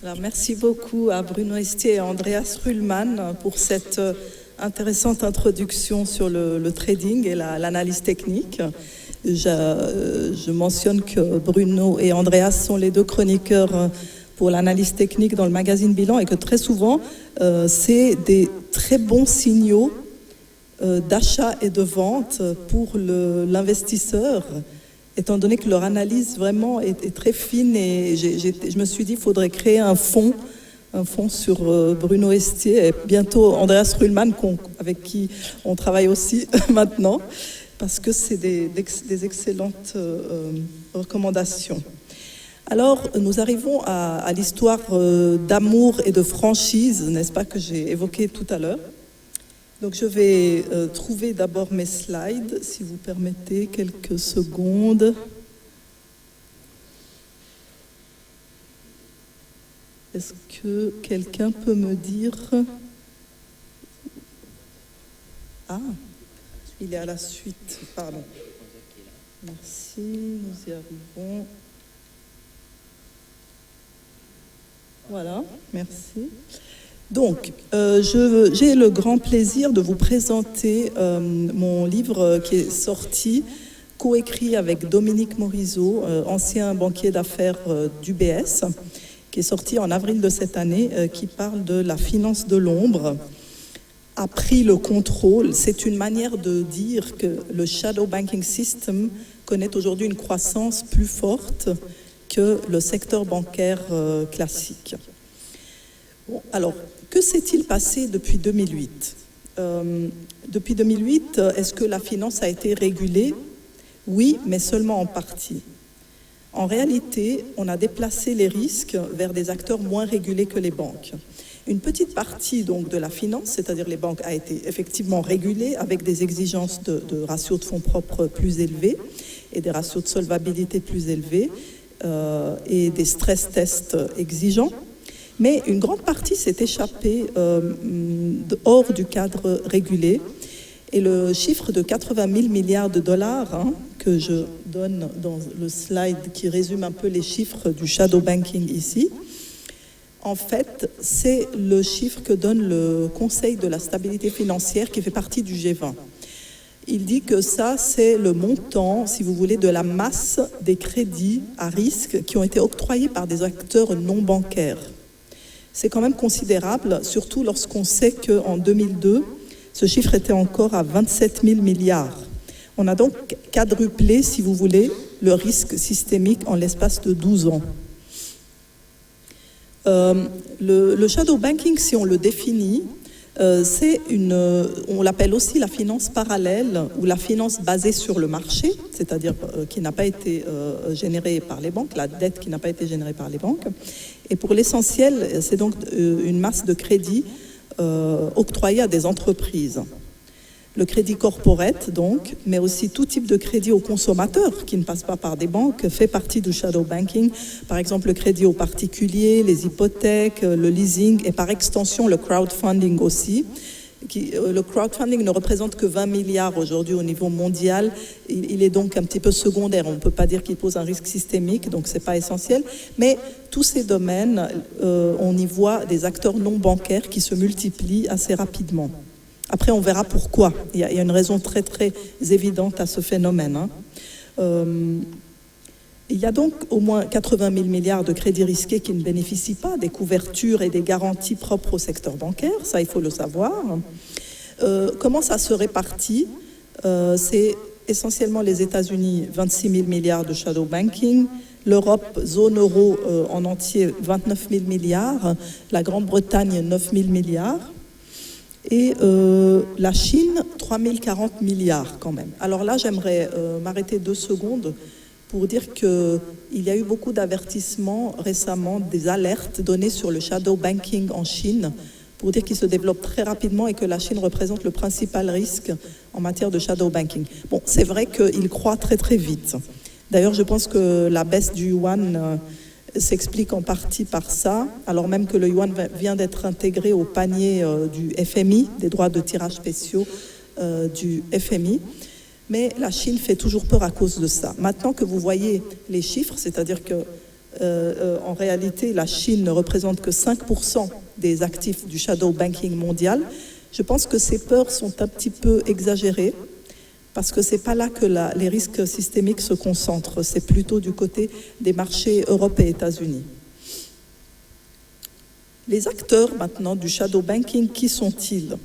Alors, merci beaucoup à Bruno Estier et à Andreas Ruhlmann pour cette intéressante introduction sur le trading et l'analyse technique. Je mentionne que Bruno et Andreas sont les deux chroniqueurs pour l'analyse technique dans le magazine Bilan et que très souvent, c'est des très bons signaux d'achat et de vente pour l'investisseur, étant donné que leur analyse vraiment est très fine. Et je me suis dit qu'il faudrait créer un fonds sur Bruno Estier et bientôt Andreas Ruhlmann, avec qui on travaille aussi maintenant, parce que c'est des excellentes recommandations. Alors, nous arrivons à l'histoire d'amour et de franchise, n'est-ce pas, que j'ai évoquée tout à l'heure. Donc, je vais trouver d'abord mes slides, si vous permettez quelques secondes. Est-ce que quelqu'un peut me dire... Ah, il est à la suite, pardon. Merci, nous y arrivons. Voilà, merci. Donc, j'ai le grand plaisir de vous présenter mon livre qui est sorti, coécrit avec Dominique Morizot, ancien banquier d'affaires d'UBS, qui est sorti en avril de cette année, qui parle de la finance de l'ombre, a pris le contrôle. C'est une manière de dire que le shadow banking system connaît aujourd'hui une croissance plus forte que le secteur bancaire classique. Bon, alors, que s'est-il passé depuis 2008 ? Depuis 2008, est-ce que la finance a été régulée ? Oui, mais seulement en partie. En réalité, on a déplacé les risques vers des acteurs moins régulés que les banques. Une petite partie donc de la finance, c'est-à-dire les banques, a été effectivement régulée avec des exigences de ratios de fonds propres plus élevés et des ratios de solvabilité plus élevés et des stress tests exigeants. Mais une grande partie s'est échappée hors du cadre régulé. Et le chiffre de 80 000 milliards de dollars que je donne dans le slide qui résume un peu les chiffres du shadow banking ici, en fait, c'est le chiffre que donne le Conseil de la stabilité financière qui fait partie du G20. Il dit que ça, c'est le montant, si vous voulez, de la masse des crédits à risque qui ont été octroyés par des acteurs non bancaires. C'est quand même considérable, surtout lorsqu'on sait qu'en 2002, ce chiffre était encore à 27 000 milliards. On a donc quadruplé, si vous voulez, le risque systémique en l'espace de 12 ans. Le shadow banking, si on le définit, on l'appelle aussi la finance parallèle ou la finance basée sur le marché, c'est-à-dire qui n'a pas été générée par les banques, la dette qui n'a pas été générée par les banques. Et pour l'essentiel, c'est donc une masse de crédit octroyée à des entreprises. Le crédit corporate, donc, mais aussi tout type de crédit aux consommateurs qui ne passe pas par des banques, fait partie du shadow banking. Par exemple, le crédit aux particuliers, les hypothèques, le leasing et par extension le crowdfunding aussi. Le crowdfunding ne représente que 20 milliards aujourd'hui au niveau mondial. Il est donc un petit peu secondaire. On ne peut pas dire qu'il pose un risque systémique, donc ce n'est pas essentiel. Mais tous ces domaines, on y voit des acteurs non bancaires qui se multiplient assez rapidement. Après, on verra pourquoi. Il y a une raison très, très évidente à ce phénomène. Il y a donc au moins 80 000 milliards de crédits risqués qui ne bénéficient pas des couvertures et des garanties propres au secteur bancaire. Ça, il faut le savoir. Comment ça se répartit ? C'est essentiellement les États-Unis, 26 000 milliards de shadow banking. L'Europe, zone euro en entier, 29 000 milliards. La Grande-Bretagne, 9 000 milliards. Et la Chine, 3 040 milliards quand même. Alors là, j'aimerais m'arrêter 2 secondes pour dire qu'il y a eu beaucoup d'avertissements récemment, des alertes données sur le shadow banking en Chine, pour dire qu'il se développe très rapidement et que la Chine représente le principal risque en matière de shadow banking. Bon, c'est vrai qu'il croît très très vite. D'ailleurs, je pense que la baisse du yuan s'explique en partie par ça, alors même que le yuan vient d'être intégré au panier du FMI, des droits de tirage spéciaux du FMI. Mais la Chine fait toujours peur à cause de ça. Maintenant que vous voyez les chiffres, c'est-à-dire que En réalité, la Chine ne représente que 5% des actifs du shadow banking mondial. Je pense que ces peurs sont un petit peu exagérées parce que ce n'est pas là que les risques systémiques se concentrent, c'est plutôt du côté des marchés Europe et États-Unis. Les acteurs maintenant du shadow banking, qui sont-ils?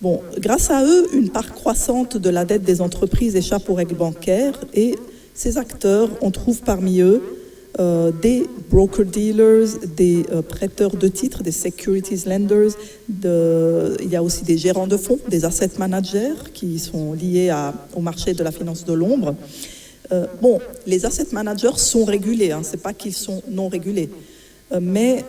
Bon, grâce à eux, une part croissante de la dette des entreprises échappe aux règles bancaires et ces acteurs, on trouve parmi eux des broker-dealers, des prêteurs de titres, des securities lenders, il y a aussi des gérants de fonds, des asset managers qui sont liés au marché de la finance de l'ombre. Bon, les asset managers sont régulés, hein, c'est pas qu'ils sont non régulés, mais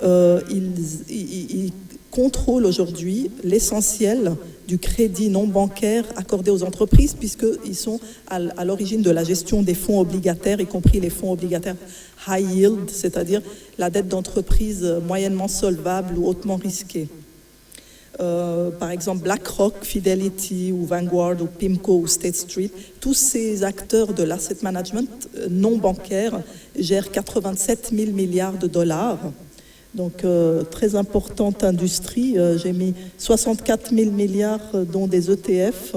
ils contrôlent aujourd'hui l'essentiel du crédit non bancaire accordé aux entreprises puisqu'ils sont à l'origine de la gestion des fonds obligataires, y compris les fonds obligataires high yield, c'est-à-dire la dette d'entreprise moyennement solvable ou hautement risquée. Par exemple BlackRock, Fidelity ou Vanguard ou PIMCO ou State Street, tous ces acteurs de l'asset management non bancaire gèrent 87 000 milliards de dollars. Donc, très importante industrie. J'ai mis 64 000 milliards, dont des ETF,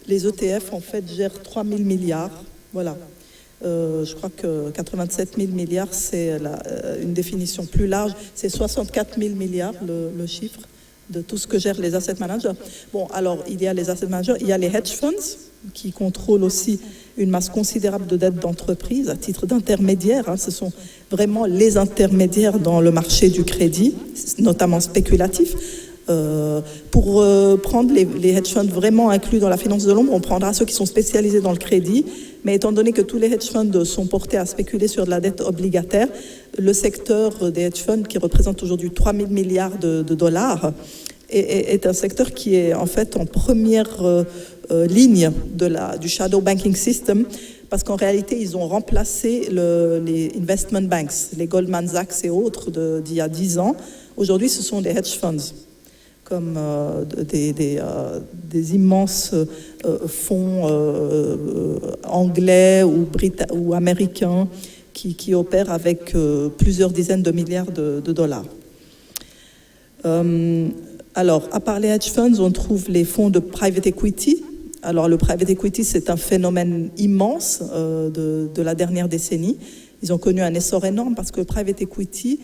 les ETF, en fait, gèrent 3 000 milliards. Voilà. Je crois que 87 000 milliards, c'est une définition plus large. C'est 64 000 milliards, le chiffre de tout ce que gèrent les asset managers. Bon, alors, il y a les asset managers, il y a les hedge funds, qui contrôlent aussi une masse considérable de dettes d'entreprise à titre d'intermédiaire. Hein, ce sont vraiment les intermédiaires dans le marché du crédit, notamment spéculatif. Pour prendre les hedge funds vraiment inclus dans la finance de l'ombre, on prendra ceux qui sont spécialisés dans le crédit, mais étant donné que tous les hedge funds sont portés à spéculer sur de la dette obligataire, le secteur des hedge funds, qui représente aujourd'hui 3 000 milliards de dollars, est un secteur qui est en fait en première ligne du shadow banking system, parce qu'en réalité, ils ont remplacé les investment banks, les Goldman Sachs et autres d'il y a 10 ans. Aujourd'hui, ce sont des hedge funds, comme des immenses fonds anglais ou américains qui opèrent avec plusieurs dizaines de milliards de dollars. Alors, à part les hedge funds, on trouve les fonds de private equity. Alors, le private equity, c'est un phénomène immense de la dernière décennie. Ils ont connu un essor énorme parce que le private equity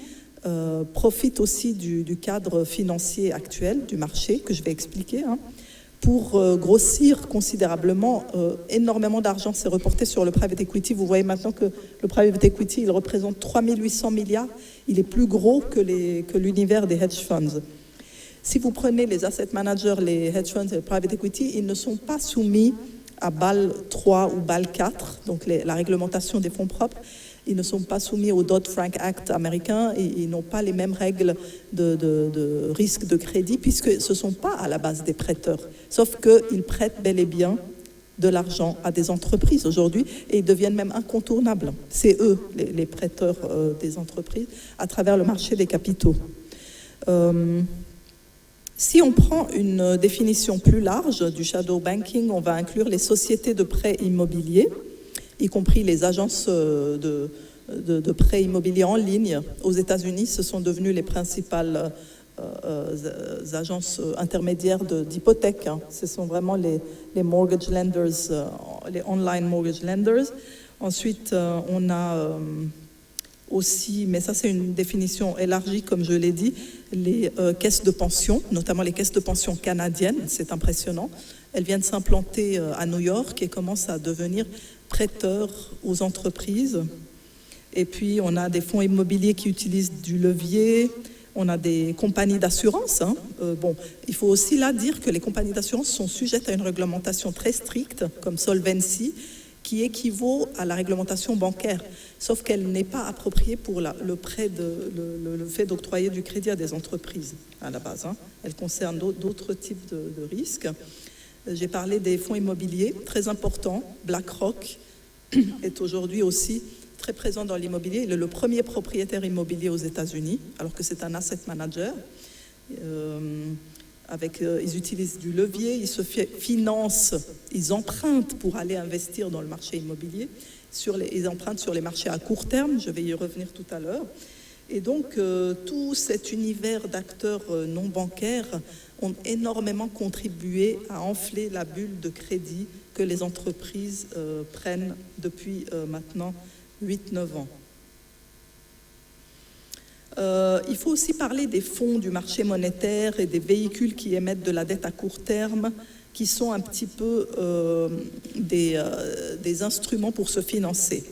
profite aussi du cadre financier actuel, du marché, que je vais expliquer, hein, pour grossir considérablement. Énormément d'argent s'est reporté sur le private equity. Vous voyez maintenant que le private equity, il représente 3 800 milliards. Il est plus gros que l'univers des hedge funds. Si vous prenez les asset managers, les hedge funds et le private equity, ils ne sont pas soumis à BAL 3 ou BAL 4, donc la réglementation des fonds propres. Ils ne sont pas soumis au Dodd-Frank Act américain et ils n'ont pas les mêmes règles de risque de crédit puisque ce ne sont pas à la base des prêteurs. Sauf qu'ils prêtent bel et bien de l'argent à des entreprises aujourd'hui et ils deviennent même incontournables. C'est eux, les prêteurs des entreprises, à travers le marché des capitaux. Si on prend une définition plus large du shadow banking, on va inclure les sociétés de prêts immobiliers, y compris les agences de prêts immobiliers en ligne. Aux États-Unis, ce sont devenus les principales agences intermédiaires d'hypothèques. Hein. Ce sont vraiment les mortgage lenders, les online mortgage lenders. Ensuite, on a aussi, mais ça c'est une définition élargie, comme je l'ai dit, les caisses de pension, notamment les caisses de pension canadiennes, c'est impressionnant. Elles viennent s'implanter à New York et commencent à devenir prêteurs aux entreprises. Et puis on a des fonds immobiliers qui utilisent du levier, on a des compagnies d'assurance. Hein. Bon, il faut aussi là dire que les compagnies d'assurance sont sujettes à une réglementation très stricte, comme Solvency, qui équivaut à la réglementation bancaire, sauf qu'elle n'est pas appropriée pour le fait d'octroyer du crédit à des entreprises à la base. Hein. Elle concerne d'autres types de risques. J'ai parlé des fonds immobiliers, très importants. BlackRock est aujourd'hui aussi très présent dans l'immobilier. Il est le premier propriétaire immobilier aux États-Unis, alors que c'est un asset manager. Ils utilisent du levier, ils se financent, ils empruntent pour aller investir dans le marché immobilier, ils empruntent sur les marchés à court terme, je vais y revenir tout à l'heure. Et donc, tout cet univers d'acteurs non bancaires ont énormément contribué à enfler la bulle de crédit que les entreprises prennent depuis maintenant 8-9 ans. Il faut aussi parler des fonds du marché monétaire et des véhicules qui émettent de la dette à court terme, qui sont un petit peu des instruments pour se financer.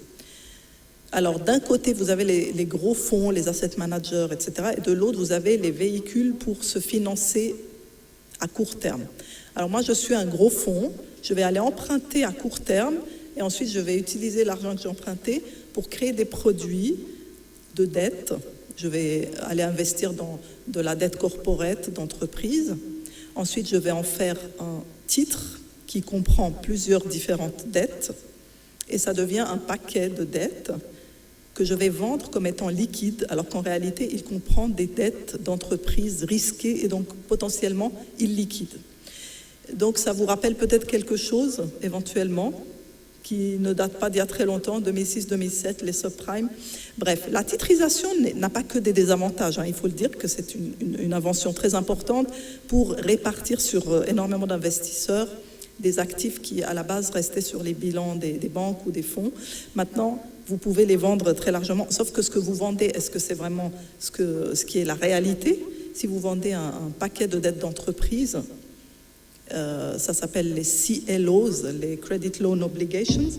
Alors, d'un côté, vous avez les gros fonds, les asset managers, etc. Et de l'autre, vous avez les véhicules pour se financer à court terme. Alors, moi, je suis un gros fonds. Je vais aller emprunter à court terme et ensuite, je vais utiliser l'argent que j'ai emprunté pour créer des produits de dette. Je vais aller investir dans de la dette corporate d'entreprise. Ensuite, je vais en faire un titre qui comprend plusieurs différentes dettes. Et ça devient un paquet de dettes que je vais vendre comme étant liquide, alors qu'en réalité, il comprend des dettes d'entreprises risquées et donc potentiellement illiquides. Donc, ça vous rappelle peut-être quelque chose, éventuellement, qui ne date pas d'il y a très longtemps, 2006-2007, les subprimes. Bref, la titrisation n'a pas que des désavantages, hein. Il faut le dire que c'est une invention très importante pour répartir sur énormément d'investisseurs des actifs qui, à la base, restaient sur les bilans des banques ou des fonds. Maintenant, vous pouvez les vendre très largement, sauf que ce que vous vendez, est-ce que c'est vraiment ce qui est la réalité? Si vous vendez un paquet de dettes d'entreprise, ça s'appelle les CLOs, les Credit Loan Obligations.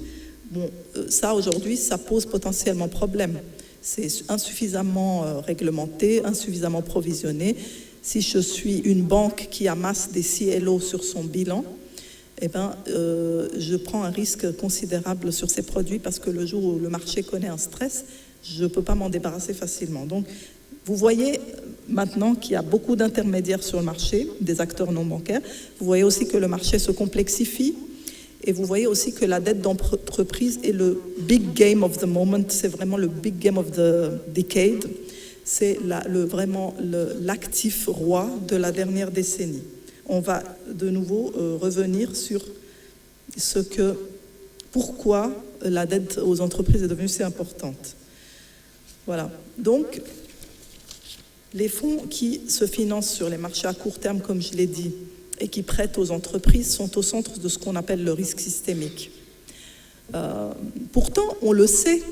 Bon, ça aujourd'hui, ça pose potentiellement problème. C'est insuffisamment réglementé, insuffisamment provisionné. Si je suis une banque qui amasse des CLO sur son bilan, eh ben, je prends un risque considérable sur ces produits parce que le jour où le marché connaît un stress, je ne peux pas m'en débarrasser facilement. Donc, vous voyez maintenant qu'il y a beaucoup d'intermédiaires sur le marché, des acteurs non bancaires. Vous voyez aussi que le marché se complexifie et vous voyez aussi que la dette d'entreprise est le big game of the moment, c'est vraiment le big game of the decade. C'est vraiment l'actif roi de la dernière décennie. On va de nouveau revenir sur pourquoi la dette aux entreprises est devenue si importante. Voilà. Donc, les fonds qui se financent sur les marchés à court terme, comme je l'ai dit, et qui prêtent aux entreprises sont au centre de ce qu'on appelle le risque systémique. Pourtant, on le sait,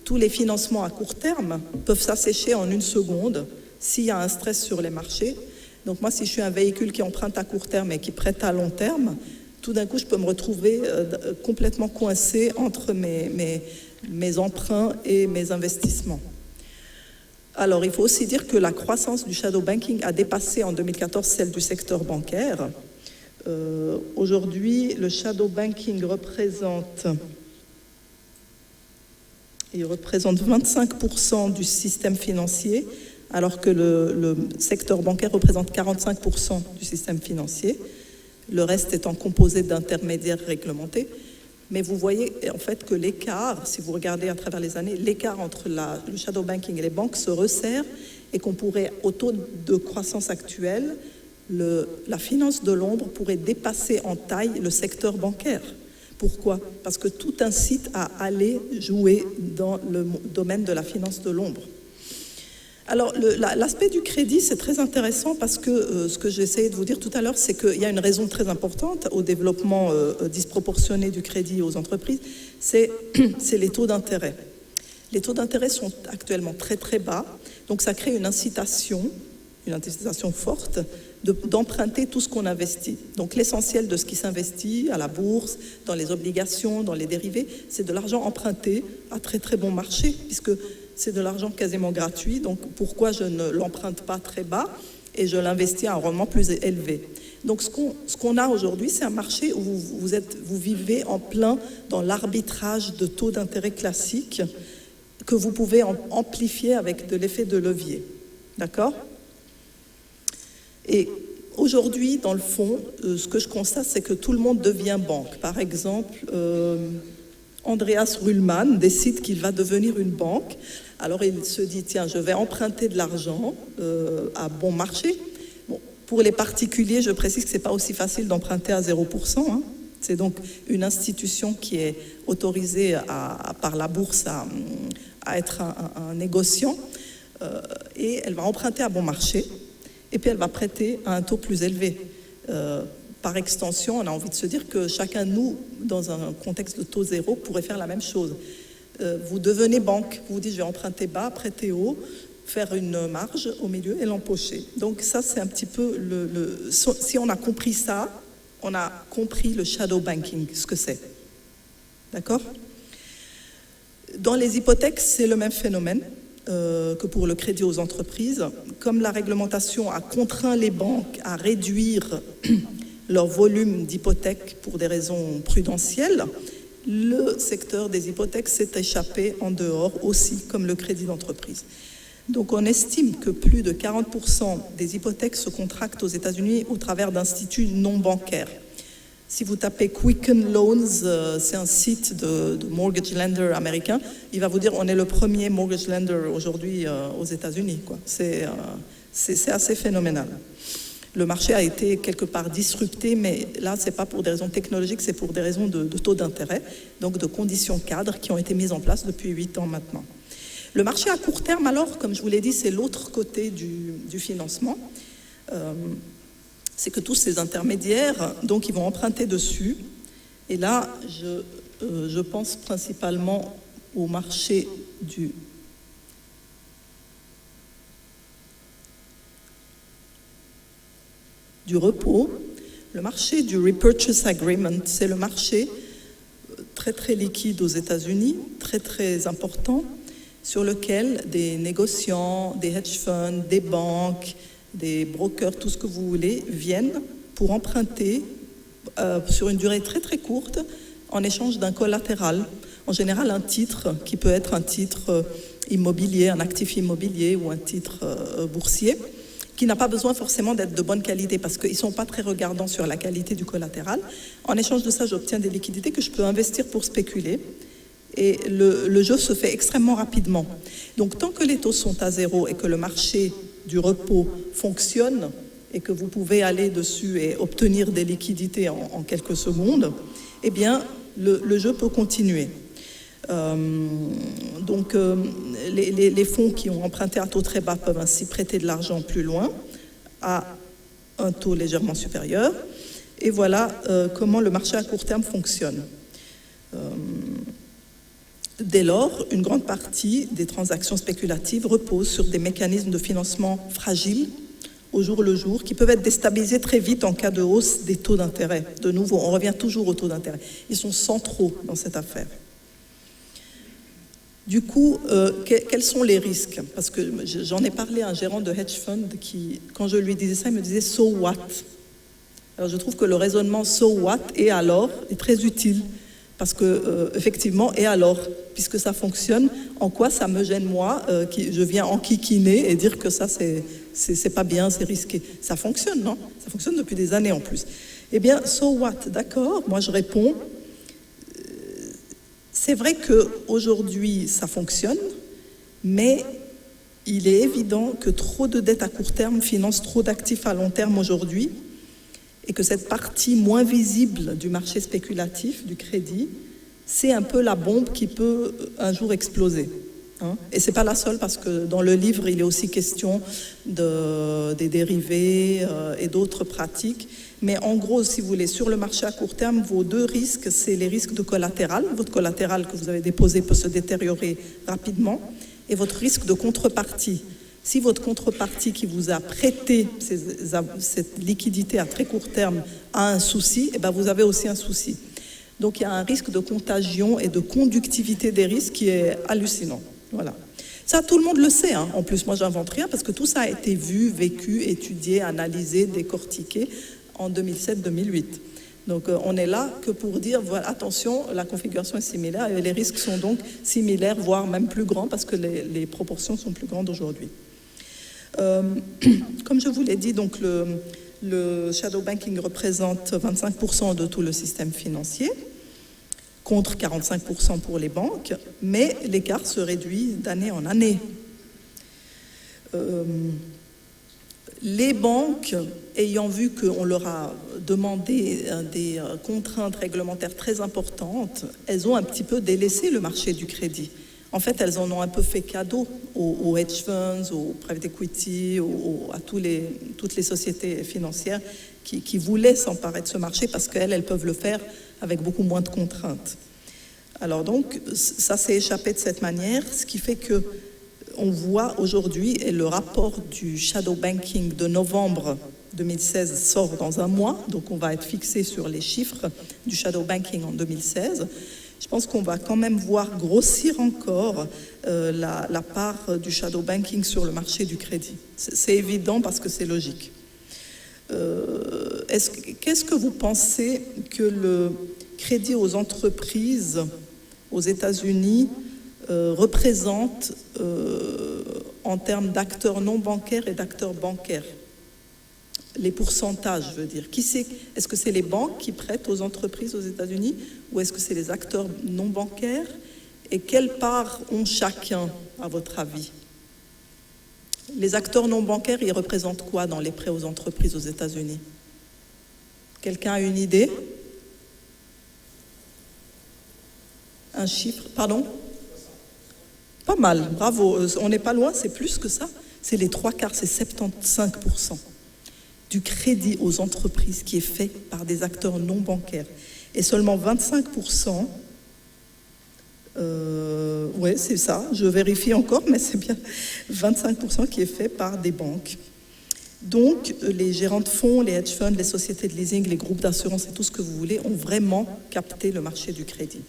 tous les financements à court terme peuvent s'assécher en une seconde s'il y a un stress sur les marchés. Donc moi, si je suis un véhicule qui emprunte à court terme et qui prête à long terme, tout d'un coup, je peux me retrouver complètement coincé entre mes emprunts et mes investissements. Alors, il faut aussi dire que la croissance du shadow banking a dépassé en 2014 celle du secteur bancaire. Aujourd'hui, le shadow banking représente 25% du système financier, alors que le secteur bancaire représente 45% du système financier, le reste étant composé d'intermédiaires réglementés. Mais vous voyez en fait que l'écart, si vous regardez à travers les années, l'écart entre le shadow banking et les banques se resserre et qu'on pourrait, au taux de croissance actuel, la finance de l'ombre pourrait dépasser en taille le secteur bancaire. Pourquoi? Parce que tout incite à aller jouer dans le domaine de la finance de l'ombre. Alors, l'aspect du crédit, c'est très intéressant parce que ce que j'ai essayé de vous dire tout à l'heure, c'est qu'il y a une raison très importante au développement disproportionné du crédit aux entreprises, c'est les taux d'intérêt. Les taux d'intérêt sont actuellement très très bas, donc ça crée une incitation forte d'emprunter tout ce qu'on investit. Donc l'essentiel de ce qui s'investit à la bourse, dans les obligations, dans les dérivés, c'est de l'argent emprunté à très très bon marché, puisque c'est de l'argent quasiment gratuit, donc pourquoi je ne l'emprunte pas très bas et je l'investis à un rendement plus élevé. Donc ce qu'on a aujourd'hui, c'est un marché où vous vivez en plein dans l'arbitrage de taux d'intérêt classique que vous pouvez amplifier avec de l'effet de levier. D'accord ? Et aujourd'hui, dans le fond, ce que je constate, c'est que tout le monde devient banque. Par exemple, Andreas Ruhlmann décide qu'il va devenir une banque. Alors il se dit, tiens, je vais emprunter de l'argent à bon marché. Bon, Pour les particuliers, je précise que ce n'est pas aussi facile d'emprunter à 0%. Hein. C'est donc une institution qui est autorisée par la bourse à être un négociant et elle va emprunter à bon marché et puis elle va prêter à un taux plus élevé. Par extension, on a envie de se dire que chacun de nous, dans un contexte de taux zéro, pourrait faire la même chose. Vous devenez banque, vous vous dites je vais emprunter bas, prêter haut, faire une marge au milieu et l'empocher. Donc ça, c'est un petit peu si on a compris ça, on a compris le shadow banking, ce que c'est. D'accord ? Dans les hypothèques, c'est le même phénomène que pour le crédit aux entreprises. Comme la réglementation a contraint les banques à réduire leur volume d'hypothèques pour des raisons prudentielles, le secteur des hypothèques s'est échappé en dehors aussi, comme le crédit d'entreprise. Donc on estime que plus de 40% des hypothèques se contractent aux États-Unis au travers d'instituts non bancaires. Si vous tapez Quicken Loans, c'est un site de mortgage lender américain, il va vous dire on est le premier mortgage lender aujourd'hui aux États-Unis. C'est assez phénoménal. Le marché a été quelque part disrupté, mais là, ce n'est pas pour des raisons technologiques, c'est pour des raisons de taux d'intérêt, donc de conditions cadres qui ont été mises en place depuis 8 ans maintenant. Le marché à court terme, alors, comme je vous l'ai dit, c'est l'autre côté du financement. C'est que tous ces intermédiaires, donc, ils vont emprunter dessus. Et là, je pense principalement au marché du repos. Le marché du repurchase agreement, c'est le marché très très liquide aux États-Unis, très très important, sur lequel des négociants, des hedge funds, des banques, des brokers, tout ce que vous voulez, viennent pour emprunter sur une durée très très courte en échange d'un collatéral, en général un titre qui peut être un titre immobilier, un actif immobilier ou un titre boursier, qui n'a pas besoin forcément d'être de bonne qualité parce qu'ils ne sont pas très regardants sur la qualité du collatéral. En échange de ça, j'obtiens des liquidités que je peux investir pour spéculer. Et le jeu se fait extrêmement rapidement. Donc tant que les taux sont à zéro et que le marché du repos fonctionne et que vous pouvez aller dessus et obtenir des liquidités en quelques secondes, eh bien le jeu peut continuer. Donc les fonds qui ont emprunté à taux très bas peuvent ainsi prêter de l'argent plus loin à un taux légèrement supérieur. Et voilà comment le marché à court terme fonctionne. Dès lors, une grande partie des transactions spéculatives reposent sur des mécanismes de financement fragiles au jour le jour qui peuvent être déstabilisés très vite en cas de hausse des taux d'intérêt. De nouveau, on revient toujours aux taux d'intérêt. Ils sont centraux dans cette affaire. Du coup, quels sont les risques ? Parce que j'en ai parlé à un gérant de hedge fund qui, quand je lui disais ça, il me disait « so what ?» Alors je trouve que le raisonnement « so what » et alors est très utile. Parce que, effectivement, et alors, puisque ça fonctionne, en quoi ça me gêne moi, je viens enquiquiner et dire que ça, c'est pas bien, c'est risqué. Ça fonctionne, non ? Ça fonctionne depuis des années en plus. Eh bien, so what ? D'accord, moi je réponds. C'est vrai qu'aujourd'hui, ça fonctionne, mais il est évident que trop de dettes à court terme financent trop d'actifs à long terme aujourd'hui, et que cette partie moins visible du marché spéculatif, du crédit, c'est un peu la bombe qui peut un jour exploser. Hein. Et ce n'est pas la seule, parce que dans le livre, il est aussi question des dérivés et d'autres pratiques. Mais en gros, si vous voulez, sur le marché à court terme, vos deux risques, c'est les risques de collatéral. Votre collatéral que vous avez déposé peut se détériorer rapidement. Et votre risque de contrepartie. Si votre contrepartie qui vous a prêté cette liquidité à très court terme a un souci, eh ben vous avez aussi un souci. Donc il y a un risque de contagion et de conductivité des risques qui est hallucinant. Voilà. Ça, tout le monde le sait. Hein. En plus, moi, j'invente rien parce que tout ça a été vu, vécu, étudié, analysé, décortiqué en 2007-2008. Donc on est là que pour dire, voilà, attention, la configuration est similaire et les risques sont donc similaires, voire même plus grands parce que les proportions sont plus grandes aujourd'hui. Comme je vous l'ai dit, donc le shadow banking représente 25% de tout le système financier, contre 45% pour les banques, mais l'écart se réduit d'année en année. Les banques, ayant vu qu'on leur a demandé des contraintes réglementaires très importantes, elles ont un petit peu délaissé le marché du crédit. En fait, elles en ont un peu fait cadeau aux hedge funds, aux private equity, à toutes les sociétés financières qui voulaient s'emparer de ce marché parce qu'elles peuvent le faire avec beaucoup moins de contraintes. Alors donc, ça s'est échappé de cette manière, ce qui fait que on voit aujourd'hui, et le rapport du shadow banking de novembre 2016 sort dans un mois, donc on va être fixé sur les chiffres du shadow banking en 2016. Je pense qu'on va quand même voir grossir encore la part du shadow banking sur le marché du crédit. C'est évident parce que c'est logique. Qu'est-ce que vous pensez que le crédit aux entreprises aux États-Unis représente en termes d'acteurs non bancaires et d'acteurs bancaires? Les pourcentages, je veux dire. Est-ce que c'est les banques qui prêtent aux entreprises aux États-Unis ou est-ce que c'est les acteurs non bancaires? Et quelle part ont chacun, à votre avis? Les acteurs non bancaires, ils représentent quoi dans les prêts aux entreprises aux États-Unis? Quelqu'un a une idée? Un chiffre? Pardon? Pas mal, bravo. On n'est pas loin, c'est plus que ça. C'est les 3/4, c'est 75% du crédit aux entreprises qui est fait par des acteurs non bancaires. Et seulement 25%, ouais, c'est ça, je vérifie encore, mais c'est bien, 25% qui est fait par des banques. Donc, les gérants de fonds, les hedge funds, les sociétés de leasing, les groupes d'assurance et tout ce que vous voulez ont vraiment capté le marché du crédit.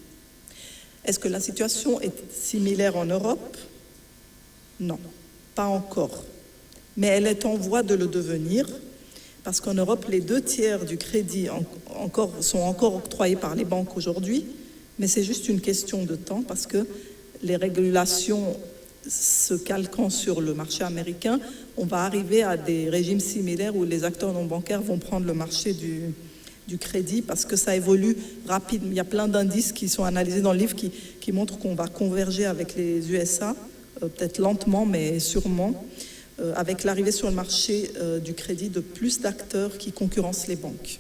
Est-ce que la situation est similaire en Europe? Non, pas encore. Mais elle est en voie de le devenir, parce qu'en Europe, les 2/3 du crédit sont encore octroyés par les banques aujourd'hui, mais c'est juste une question de temps, parce que les régulations se calquant sur le marché américain, on va arriver à des régimes similaires où les acteurs non bancaires vont prendre le marché du crédit parce que ça évolue rapidement. Il y a plein d'indices qui sont analysés dans le livre qui montrent qu'on va converger avec les USA, peut-être lentement mais sûrement, avec l'arrivée sur le marché du crédit de plus d'acteurs qui concurrencent les banques.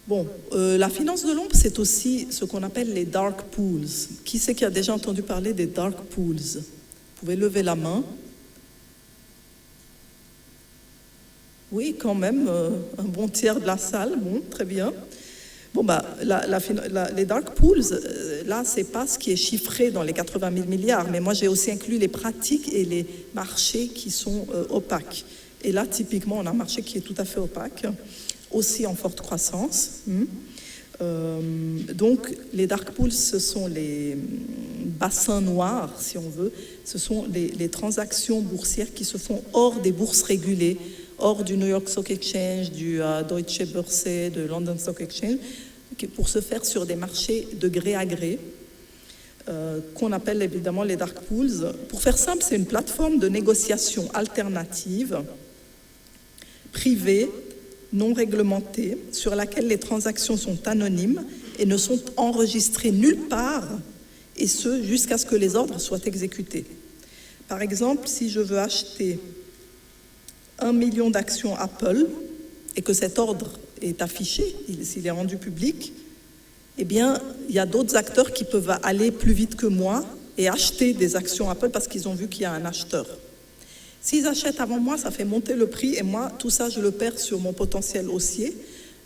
Bon, la finance de l'ombre, c'est aussi ce qu'on appelle les dark pools. Qui c'est qui a déjà entendu parler des dark pools? Vous pouvez lever la main. Oui, quand même, un bon tiers de la salle, bon, très bien. Bon, bah, les dark pools, là, c'est pas ce qui est chiffré dans les 80 000 milliards, mais moi, j'ai aussi inclus les pratiques et les marchés qui sont opaques. Et là, typiquement, on a un marché qui est tout à fait opaque, aussi en forte croissance. Donc, les dark pools, ce sont les bassins noirs, si on veut. Ce sont les transactions boursières qui se font hors des bourses régulées, hors du New York Stock Exchange, du Deutsche Börse, de London Stock Exchange, pour se faire sur des marchés de gré à gré, qu'on appelle évidemment les dark pools. Pour faire simple, c'est une plateforme de négociation alternative, privée, non réglementée, sur laquelle les transactions sont anonymes et ne sont enregistrées nulle part, et ce, jusqu'à ce que les ordres soient exécutés. Par exemple, si je veux acheter 1 million d'actions Apple et que cet ordre est affiché, s'il est rendu public, eh bien, il y a d'autres acteurs qui peuvent aller plus vite que moi et acheter des actions Apple parce qu'ils ont vu qu'il y a un acheteur. S'ils achètent avant moi, ça fait monter le prix et moi, tout ça, je le perds sur mon potentiel haussier.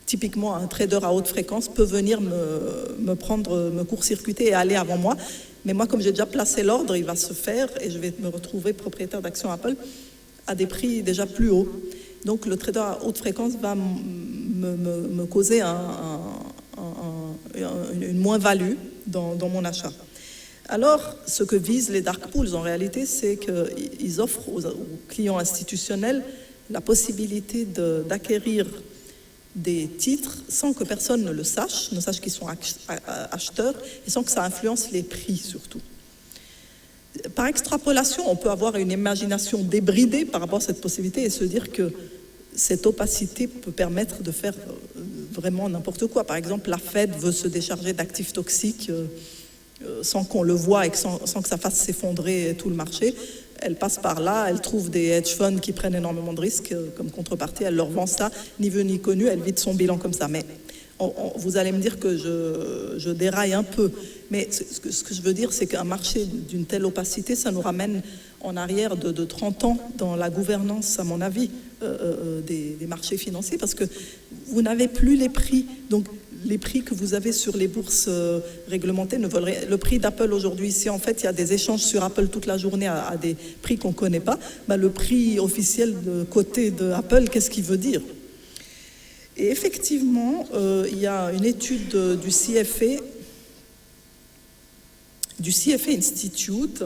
Typiquement, un trader à haute fréquence peut venir me court-circuiter et aller avant moi. Mais moi, comme j'ai déjà placé l'ordre, il va se faire et je vais me retrouver propriétaire d'actions Apple à des prix déjà plus hauts. Donc, le trader à haute fréquence va me causer une moins-value dans mon achat. Alors, ce que visent les dark pools, en réalité, c'est qu'ils offrent aux clients institutionnels la possibilité d'acquérir des titres sans que personne ne le sache, ne sache qu'ils sont acheteurs, et sans que ça influence les prix surtout. Par extrapolation, on peut avoir une imagination débridée par rapport à cette possibilité et se dire que cette opacité peut permettre de faire vraiment n'importe quoi. Par exemple, la Fed veut se décharger d'actifs toxiques sans qu'on le voie et sans que ça fasse s'effondrer tout le marché. elle passe par là, elle trouve des hedge funds qui prennent énormément de risques comme contrepartie, elle leur vend ça, ni vu ni connu, elle vide son bilan comme ça. Mais vous allez me dire que je déraille un peu, mais ce que je veux dire, c'est qu'un marché d'une telle opacité, ça nous ramène en arrière de 30 ans dans la gouvernance, à mon avis, des marchés financiers, parce que vous n'avez plus les prix. Donc, les prix que vous avez sur les bourses réglementées ne valent rien. Le prix d'Apple aujourd'hui, si en fait il y a des échanges sur Apple toute la journée à des prix qu'on ne connaît pas, ben le prix officiel de côté d'Apple, qu'est-ce qu'il veut dire? Et effectivement, il y a une étude du CFA Institute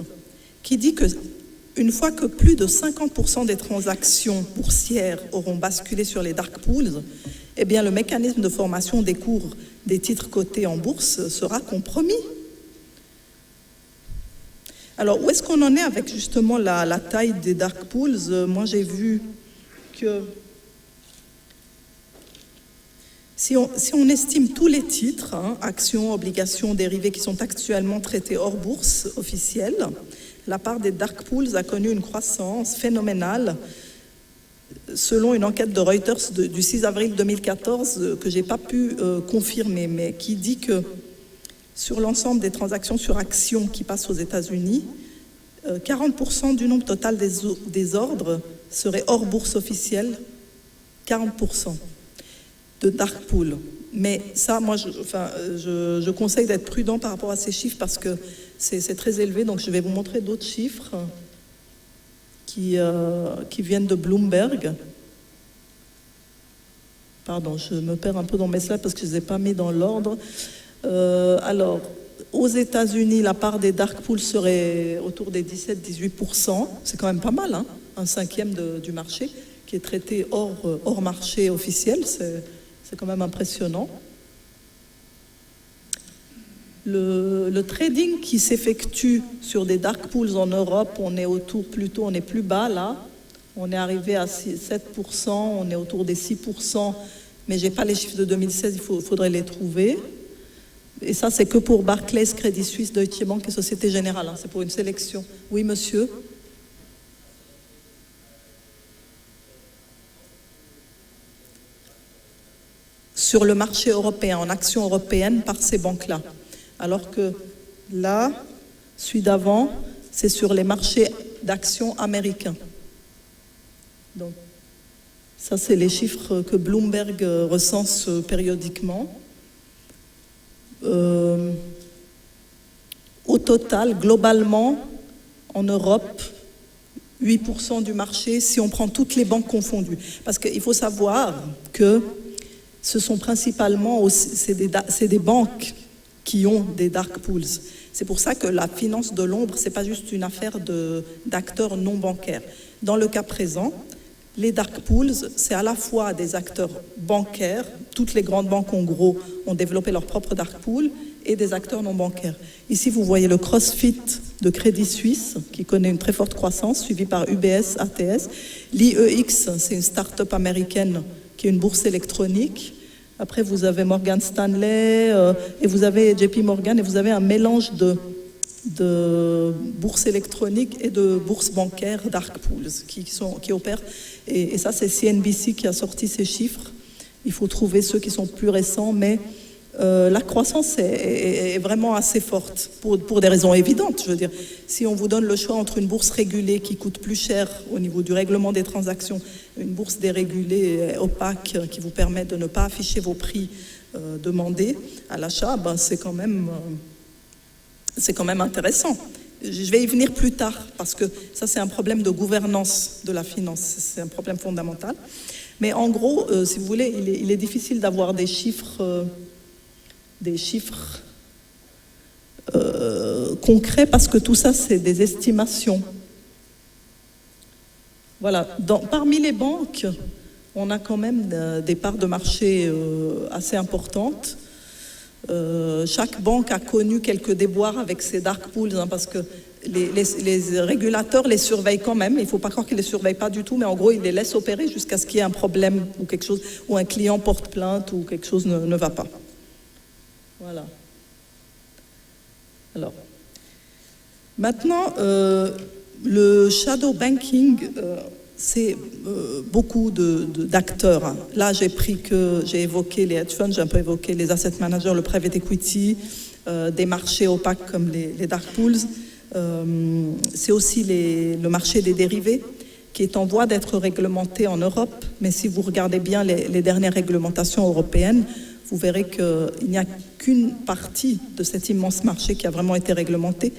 qui dit que une fois que plus de 50% des transactions boursières auront basculé sur les dark pools, eh bien le mécanisme de formation des cours des titres cotés en bourse sera compromis. Alors, où est-ce qu'on en est avec justement la taille des dark pools? Moi, j'ai vu que si on estime tous les titres, actions, obligations, dérivés qui sont actuellement traités hors bourse officielle, la part des dark pools a connu une croissance phénoménale selon une enquête de Reuters du 6 avril 2014 que je n'ai pas pu confirmer, mais qui dit que sur l'ensemble des transactions sur actions qui passent aux États-Unis, 40% du nombre total des ordres seraient hors bourse officielle, 40% de dark pool. Mais ça, moi, je conseille d'être prudent par rapport à ces chiffres parce que c'est très élevé. Donc, je vais vous montrer d'autres chiffres qui viennent de Bloomberg. Pardon, je me perds un peu dans mes slides parce que je ne les ai pas mis dans l'ordre. Alors, aux États-Unis, la part des dark pools serait autour des 17-18%. C'est quand même pas mal, hein, un cinquième du marché qui est traité hors marché officiel. C'est quand même impressionnant. Le trading qui s'effectue sur des dark pools en Europe, on est plus bas là. On est arrivé à 7%, on est autour des 6%, mais je n'ai pas les chiffres de 2016, il faudrait les trouver. Et ça, c'est que pour Barclays, Crédit Suisse, Deutsche Bank et Société Générale. C'est pour une sélection. Oui, monsieur ? Sur le marché européen, en actions européennes par ces banques-là. Alors que là, celui d'avant, c'est sur les marchés d'actions américains. Donc, ça, c'est les chiffres que Bloomberg recense périodiquement. Au total, globalement, en Europe, 8% du marché, si on prend toutes les banques confondues. Parce qu'il faut savoir que ce sont principalement c'est des banques qui ont des dark pools. C'est pour ça que la finance de l'ombre, c'est pas juste une affaire d'acteurs non bancaires. Dans le cas présent, les dark pools, c'est à la fois des acteurs bancaires, toutes les grandes banques en gros ont développé leur propre dark pool, et des acteurs non bancaires. Ici, vous voyez le CrossFit de Crédit Suisse, qui connaît une très forte croissance, suivi par UBS, ATS. L'IEX, c'est une start-up américaine qui est une bourse électronique. Après, vous avez Morgan Stanley, et vous avez JP Morgan, et vous avez un mélange de bourse électronique et de bourse bancaire dark pools qui opèrent. Et ça, c'est CNBC qui a sorti ces chiffres. Il faut trouver ceux qui sont plus récents, mais la croissance est vraiment assez forte pour des raisons évidentes. Je veux dire, si on vous donne le choix entre une bourse régulée qui coûte plus cher au niveau du règlement des transactions, une bourse dérégulée, opaque, qui vous permet de ne pas afficher vos prix demandés à l'achat, ben c'est quand même intéressant. Je vais y venir plus tard, parce que ça, c'est un problème de gouvernance de la finance. C'est un problème fondamental. Mais en gros, si vous voulez, il est difficile d'avoir des chiffres concrets, parce que tout ça, c'est des estimations. Voilà. Parmi les banques, on a quand même des parts de marché assez importantes. Chaque banque a connu quelques déboires avec ces dark pools, parce que les régulateurs les surveillent quand même. Il ne faut pas croire qu'ils ne les surveillent pas du tout, mais en gros, ils les laissent opérer jusqu'à ce qu'il y ait un problème ou quelque chose, ou un client porte plainte ou quelque chose ne va pas. Voilà. Alors, maintenant, le shadow banking, c'est beaucoup d'acteurs. Là, j'ai évoqué les hedge funds, j'ai un peu évoqué les asset managers, le private equity, des marchés opaques comme les dark pools. C'est aussi le marché des dérivés qui est en voie d'être réglementé en Europe. Mais si vous regardez bien les dernières réglementations européennes, vous verrez qu'il n'y a qu'une partie de cet immense marché qui a vraiment été réglementée.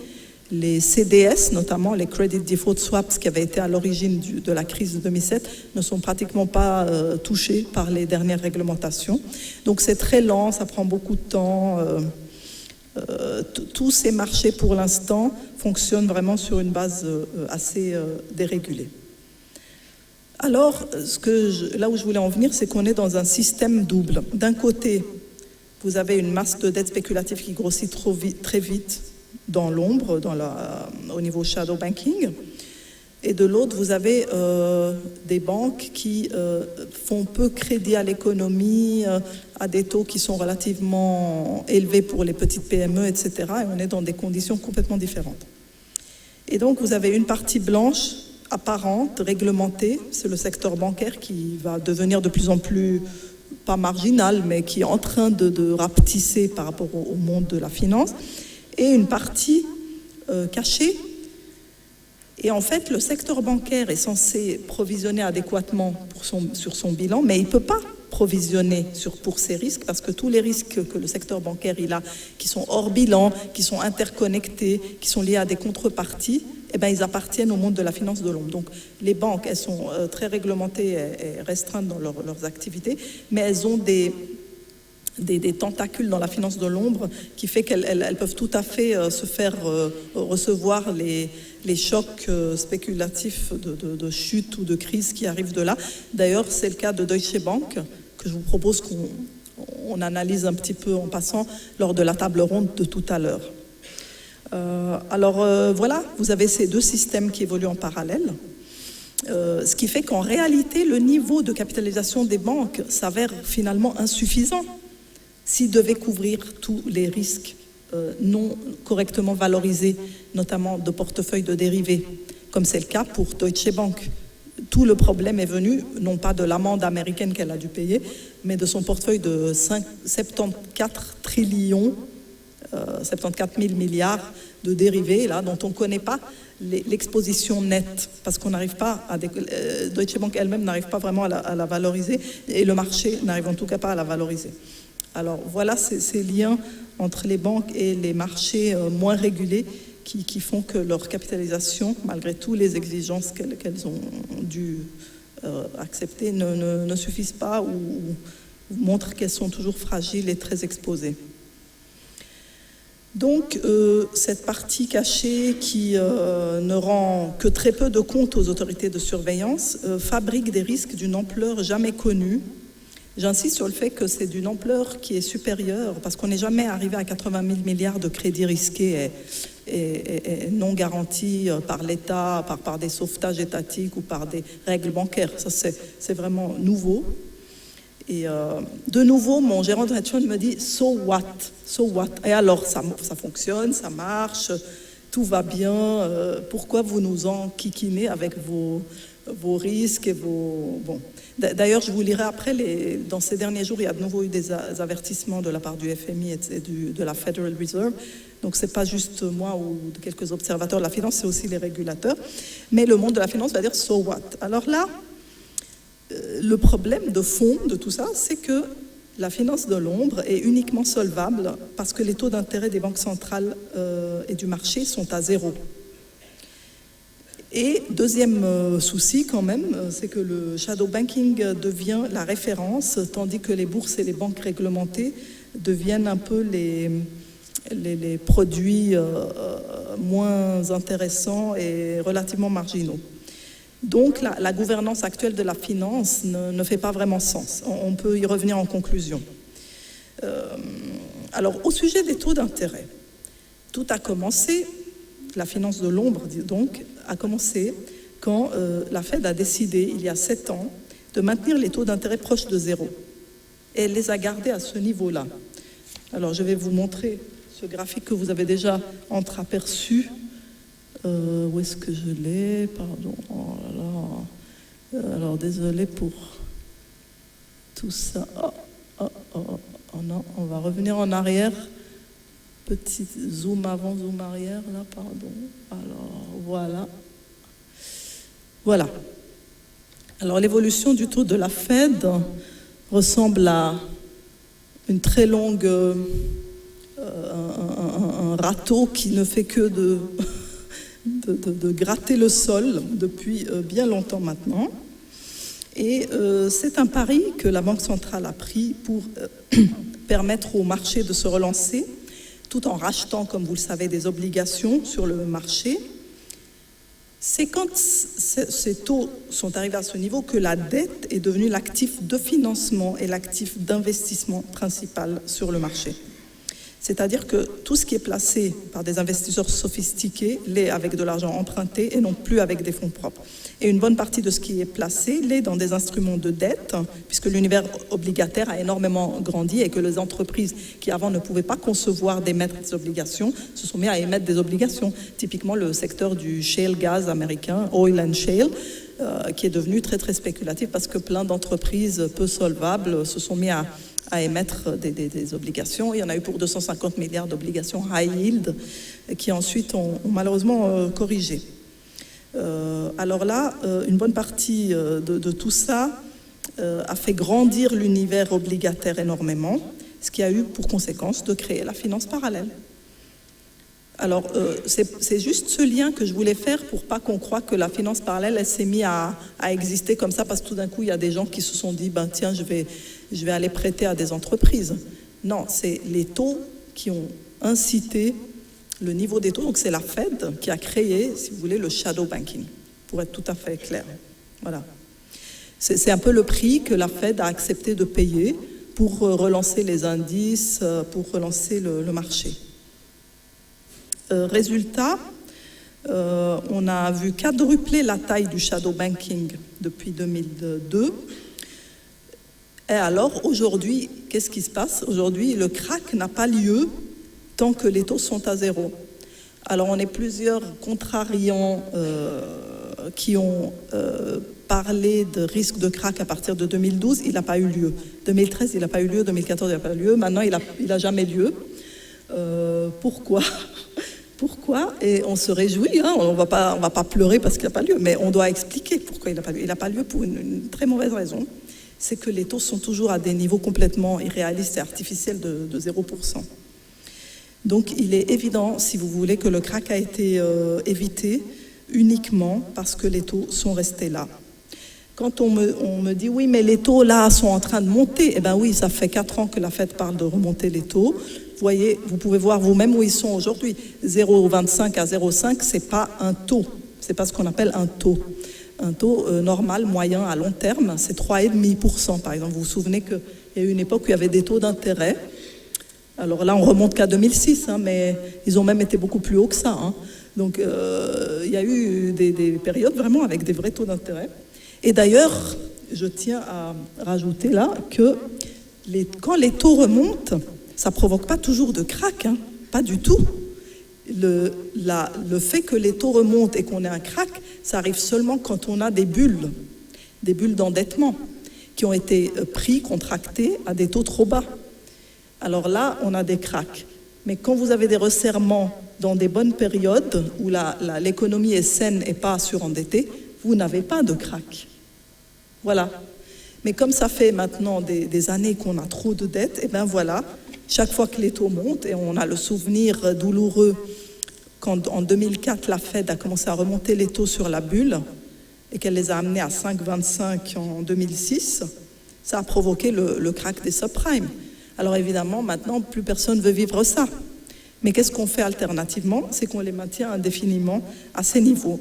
Les CDS, notamment les Credit Default Swaps, qui avaient été à l'origine de la crise de 2007, ne sont pratiquement pas touchés par les dernières réglementations. Donc c'est très lent, ça prend beaucoup de temps. Tous ces marchés, pour l'instant, fonctionnent vraiment sur une base assez dérégulée. Alors, là où je voulais en venir, c'est qu'on est dans un système double. D'un côté, vous avez une masse de dette spéculative qui grossit très vite dans l'ombre, au niveau shadow banking. Et de l'autre, vous avez des banques qui font peu crédit à l'économie, à des taux qui sont relativement élevés pour les petites PME, etc. Et on est dans des conditions complètement différentes. Et donc, vous avez une partie blanche, apparente, réglementée, c'est le secteur bancaire qui va devenir de plus en plus, pas marginal, mais qui est en train de rapetisser par rapport au monde de la finance, et une partie cachée. Et en fait, le secteur bancaire est censé provisionner adéquatement sur son bilan, mais il ne peut pas provisionner pour ces risques, parce que tous les risques que le secteur bancaire il a, qui sont hors bilan, qui sont interconnectés, qui sont liés à des contreparties, eh bien, ils appartiennent au monde de la finance de l'ombre. Donc, les banques, elles sont très réglementées et restreintes dans leurs activités, mais elles ont des tentacules dans la finance de l'ombre qui fait qu'elles peuvent tout à fait se faire recevoir les chocs spéculatifs de chute ou de crise qui arrivent de là. D'ailleurs, c'est le cas de Deutsche Bank, que je vous propose qu'on analyse un petit peu en passant lors de la table ronde de tout à l'heure. Voilà, vous avez ces deux systèmes qui évoluent en parallèle. Ce qui fait qu'en réalité, le niveau de capitalisation des banques s'avère finalement insuffisant s'ils devaient couvrir tous les risques non correctement valorisés, notamment de portefeuilles de dérivés, comme c'est le cas pour Deutsche Bank. Tout le problème est venu, non pas de l'amende américaine qu'elle a dû payer, mais de son portefeuille de 74 trillions, 74 000 milliards de dérivés, là, dont on ne connaît pas l'exposition nette, parce qu'on n'arrive pas Deutsche Bank elle-même n'arrive pas vraiment à la valoriser, et le marché n'arrive en tout cas pas à la valoriser. Alors voilà ces liens entre les banques et les marchés moins régulés qui font que leur capitalisation, malgré toutes les exigences qu'elles ont dû accepter, ne suffisent pas ou montrent qu'elles sont toujours fragiles et très exposées. Donc, cette partie cachée qui ne rend que très peu de compte aux autorités de surveillance fabrique des risques d'une ampleur jamais connue. J'insiste sur le fait que c'est d'une ampleur qui est supérieure, parce qu'on n'est jamais arrivé à 80 000 milliards de crédits risqués et non garantis par l'État, par des sauvetages étatiques ou par des règles bancaires. Ça, c'est vraiment nouveau. Et de nouveau, mon gérant de hedge fund me dit « so what ?» Et alors, ça fonctionne, ça marche, tout va bien. Pourquoi vous nous enquiquinez avec vos risques et vos... Bon. D'ailleurs, je vous lirai après, dans ces derniers jours, il y a de nouveau eu des avertissements de la part du FMI et de la Federal Reserve. Donc, ce n'est pas juste moi ou quelques observateurs de la finance, c'est aussi les régulateurs. Mais le monde de la finance va dire « so what ?» Alors là, le problème de fond de tout ça, c'est que la finance de l'ombre est uniquement solvable parce que les taux d'intérêt des banques centrales et du marché sont à zéro. Et deuxième souci quand même, c'est que le shadow banking devient la référence, tandis que les bourses et les banques réglementées deviennent un peu les produits moins intéressants et relativement marginaux. Donc la gouvernance actuelle de la finance ne fait pas vraiment sens. On peut y revenir en conclusion. Alors au sujet des taux d'intérêt, tout a commencé, la finance de l'ombre donc, a commencé quand la Fed a décidé, il y a 7 ans, de maintenir les taux d'intérêt proches de zéro. Et elle les a gardés à ce niveau-là. Alors je vais vous montrer ce graphique que vous avez déjà entreaperçu Où est-ce que je l'ai? Pardon. Oh là là. Alors, désolé pour tout ça. Oh non, on va revenir en arrière. Petit zoom avant, zoom arrière, là, pardon. Alors, voilà. Voilà. Alors, l'évolution du taux de la Fed ressemble à une très longue... un râteau qui ne fait que de gratter le sol depuis bien longtemps maintenant. Et c'est un pari que la Banque centrale a pris pour permettre au marché de se relancer, tout en rachetant, comme vous le savez, des obligations sur le marché. C'est quand ces taux sont arrivés à ce niveau que la dette est devenue l'actif de financement et l'actif d'investissement principal sur le marché. C'est-à-dire que tout ce qui est placé par des investisseurs sophistiqués l'est avec de l'argent emprunté et non plus avec des fonds propres. Et une bonne partie de ce qui est placé l'est dans des instruments de dette, puisque l'univers obligataire a énormément grandi et que les entreprises qui avant ne pouvaient pas concevoir d'émettre des obligations se sont mis à émettre des obligations. Typiquement le secteur du shale gas américain, oil and shale, qui est devenu très très spéculatif parce que plein d'entreprises peu solvables se sont mis à émettre des obligations. Il y en a eu pour 250 milliards d'obligations high yield qui ensuite ont malheureusement corrigé. Alors là, une bonne partie de tout ça a fait grandir l'univers obligataire énormément, ce qui a eu pour conséquence de créer la finance parallèle. Alors, c'est juste ce lien que je voulais faire pour pas qu'on croie que la finance parallèle, elle s'est mise à exister comme ça parce que tout d'un coup, il y a des gens qui se sont dit, ben tiens, je vais aller prêter à des entreprises. Non, c'est les taux qui ont incité le niveau des taux. Donc, c'est la Fed qui a créé, si vous voulez, le shadow banking, pour être tout à fait clair. Voilà. C'est un peu le prix que la Fed a accepté de payer pour relancer les indices, pour relancer le marché. Résultat, on a vu quadrupler la taille du shadow banking depuis 2002. Et alors, aujourd'hui, qu'est-ce qui se passe? Aujourd'hui, le crack n'a pas lieu tant que les taux sont à zéro. Alors, on est plusieurs contrariants qui ont parlé de risque de crack à partir de 2012. Il n'a pas eu lieu. 2013, il n'a pas eu lieu. 2014, il n'a pas eu lieu. Maintenant, il n'a jamais lieu. Pourquoi? Pourquoi? Et on se réjouit, hein, on va pas pleurer parce qu'il n'a pas lieu, mais on doit expliquer pourquoi il n'a pas lieu. Il n'a pas lieu pour une très mauvaise raison, c'est que les taux sont toujours à des niveaux complètement irréalistes et artificiels de 0%. Donc il est évident, si vous voulez, que le crack a été évité uniquement parce que les taux sont restés là. Quand on me dit, oui, mais les taux là sont en train de monter, eh bien oui, ça fait 4 ans que la Fed parle de remonter les taux. Vous voyez, vous pouvez voir vous-même où ils sont aujourd'hui. 0,25 à 0,5, c'est pas un taux. C'est pas ce qu'on appelle un taux. Un taux normal, moyen, à long terme, c'est 3,5%. Par exemple, vous vous souvenez qu'il y a eu une époque où il y avait des taux d'intérêt. Alors là, on remonte qu'à 2006, hein, mais ils ont même été beaucoup plus hauts que ça. Hein. Donc, il y a eu des périodes vraiment avec des vrais taux d'intérêt. Et d'ailleurs, je tiens à rajouter là que quand les taux remontent, ça ne provoque pas toujours de crack, hein, pas du tout. Le fait que les taux remontent et qu'on ait un crack, ça arrive seulement quand on a des bulles d'endettement qui ont été contractées à des taux trop bas. Alors là, on a des cracks. Mais quand vous avez des resserrements dans des bonnes périodes où l'économie est saine et pas surendettée, vous n'avez pas de crack. Voilà. Mais comme ça fait maintenant des années qu'on a trop de dettes, et bien voilà, chaque fois que les taux montent, et on a le souvenir douloureux quand en 2004, la Fed a commencé à remonter les taux sur la bulle et qu'elle les a amenés à 5,25 en 2006, ça a provoqué le crack des subprimes. Alors évidemment, maintenant, plus personne ne veut vivre ça. Mais qu'est-ce qu'on fait alternativement? C'est qu'on les maintient indéfiniment à ces niveaux.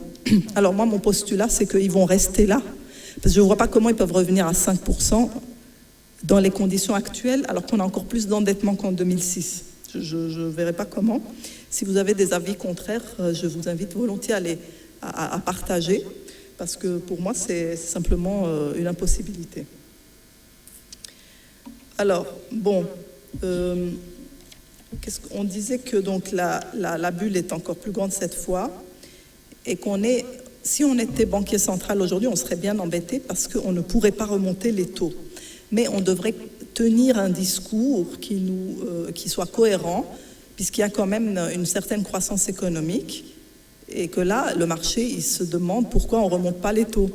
Alors moi, mon postulat, c'est qu'ils vont rester là. Parce que je ne vois pas comment ils peuvent revenir à 5% dans les conditions actuelles, alors qu'on a encore plus d'endettement qu'en 2006. Je ne verrai pas comment. Si vous avez des avis contraires, je vous invite volontiers à partager, parce que pour moi, c'est simplement une impossibilité. Alors, bon, on disait que donc la bulle est encore plus grande cette fois, et si on était banquier central aujourd'hui, on serait bien embêté parce qu'on ne pourrait pas remonter les taux. Mais on devrait tenir un discours qui soit cohérent, puisqu'il y a quand même une certaine croissance économique, et que là, le marché, il se demande pourquoi on ne remonte pas les taux.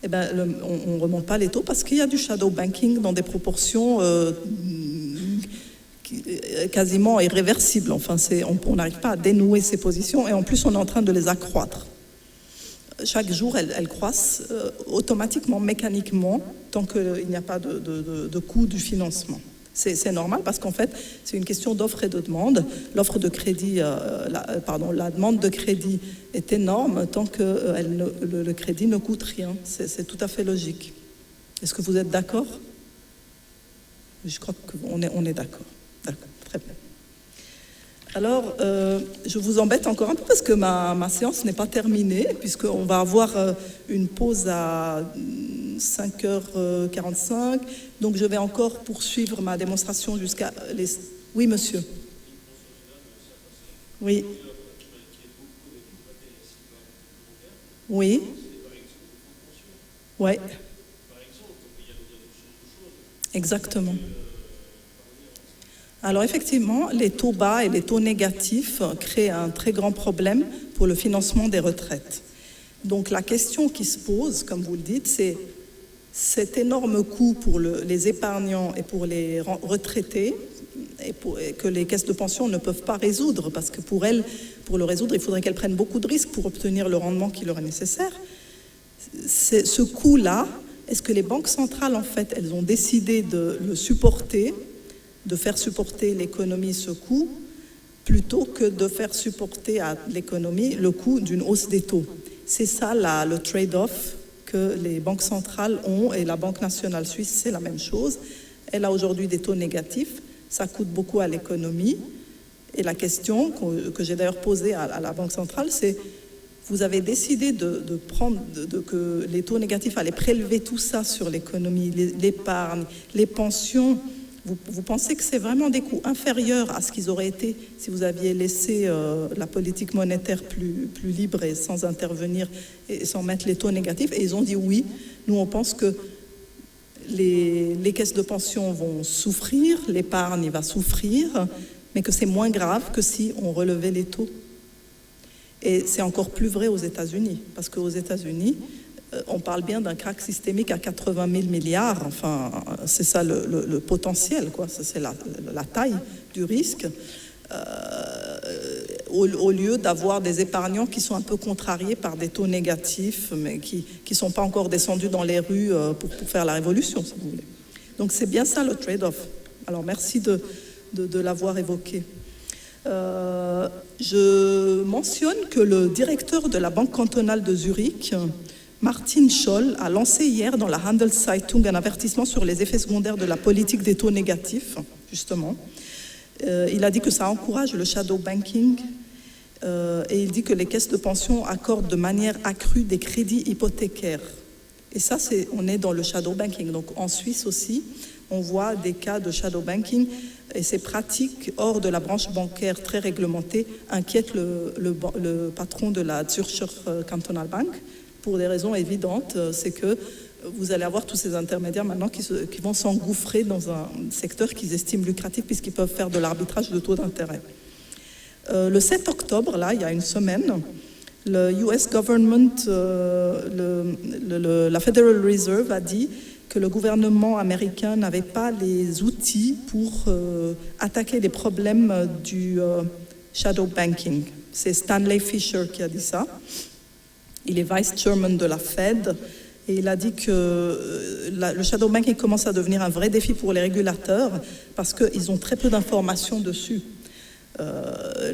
Eh bien, on ne remonte pas les taux parce qu'il y a du shadow banking dans des proportions quasiment irréversibles. Enfin, on n'arrive pas à dénouer ces positions, et en plus, on est en train de les accroître. Chaque jour, elles croissent automatiquement, mécaniquement, tant qu'il n'y a pas de coût du financement. C'est normal parce qu'en fait, c'est une question d'offre et de demande. L'offre de crédit, la demande de crédit est énorme tant que le crédit ne coûte rien. C'est tout à fait logique. Est-ce que vous êtes d'accord? Je crois qu'on est d'accord. D'accord, très bien. Alors, je vous embête encore un peu parce que ma séance n'est pas terminée, puisqu'on va avoir une pause à 5h45. Donc, je vais encore poursuivre ma démonstration jusqu'à les... Oui, monsieur. Oui. Oui. Oui. Exactement. Alors effectivement, les taux bas et les taux négatifs créent un très grand problème pour le financement des retraites. Donc la question qui se pose, comme vous le dites, c'est cet énorme coût pour les épargnants et pour les retraités et que les caisses de pension ne peuvent pas résoudre, parce que pour le résoudre, il faudrait qu'elles prennent beaucoup de risques pour obtenir le rendement qui leur est nécessaire. Ce coût-là, est-ce que les banques centrales, en fait, elles ont décidé de le supporter, de faire supporter l'économie ce coût, plutôt que de faire supporter à l'économie le coût d'une hausse des taux? C'est ça le trade-off que les banques centrales ont, et la Banque nationale suisse, c'est la même chose. Elle a aujourd'hui des taux négatifs, ça coûte beaucoup à l'économie, et la question que j'ai d'ailleurs posée à la Banque centrale, c'est: vous avez décidé que les taux négatifs allaient prélever tout ça sur l'économie, l'épargne, les pensions. Vous pensez que c'est vraiment des coûts inférieurs à ce qu'ils auraient été si vous aviez laissé la politique monétaire plus libre et sans intervenir et sans mettre les taux négatifs? Et ils ont dit oui. Nous, on pense que les caisses de pension vont souffrir, l'épargne va souffrir, mais que c'est moins grave que si on relevait les taux. Et c'est encore plus vrai aux États-Unis, parce qu'aux États-Unis, on parle bien d'un krach systémique à 80 000 milliards, enfin, c'est ça le potentiel, quoi. Ça, c'est la taille du risque, au lieu d'avoir des épargnants qui sont un peu contrariés par des taux négatifs, mais qui ne sont pas encore descendus dans les rues pour faire la révolution, si vous voulez. Donc c'est bien ça le trade-off. Alors merci de l'avoir évoqué. Je mentionne que le directeur de la Banque cantonale de Zurich, Martin Scholl, a lancé hier dans la Handelszeitung un avertissement sur les effets secondaires de la politique des taux négatifs, justement. Il a dit que ça encourage le shadow banking, et il dit que les caisses de pension accordent de manière accrue des crédits hypothécaires. Et ça, on est dans le shadow banking. Donc en Suisse aussi, on voit des cas de shadow banking, et ces pratiques hors de la branche bancaire très réglementée inquiètent le patron de la Zürcher Kantonalbank, pour des raisons évidentes. C'est que vous allez avoir tous ces intermédiaires maintenant qui vont s'engouffrer dans un secteur qu'ils estiment lucratif, puisqu'ils peuvent faire de l'arbitrage de taux d'intérêt. Le 7 octobre, là, il y a une semaine, le US Government, la Federal Reserve a dit que le gouvernement américain n'avait pas les outils pour attaquer les problèmes du shadow banking. C'est Stanley Fischer qui a dit ça. Il est vice-chairman de la Fed, et il a dit que le shadow banking commence à devenir un vrai défi pour les régulateurs parce qu'ils ont très peu d'informations dessus.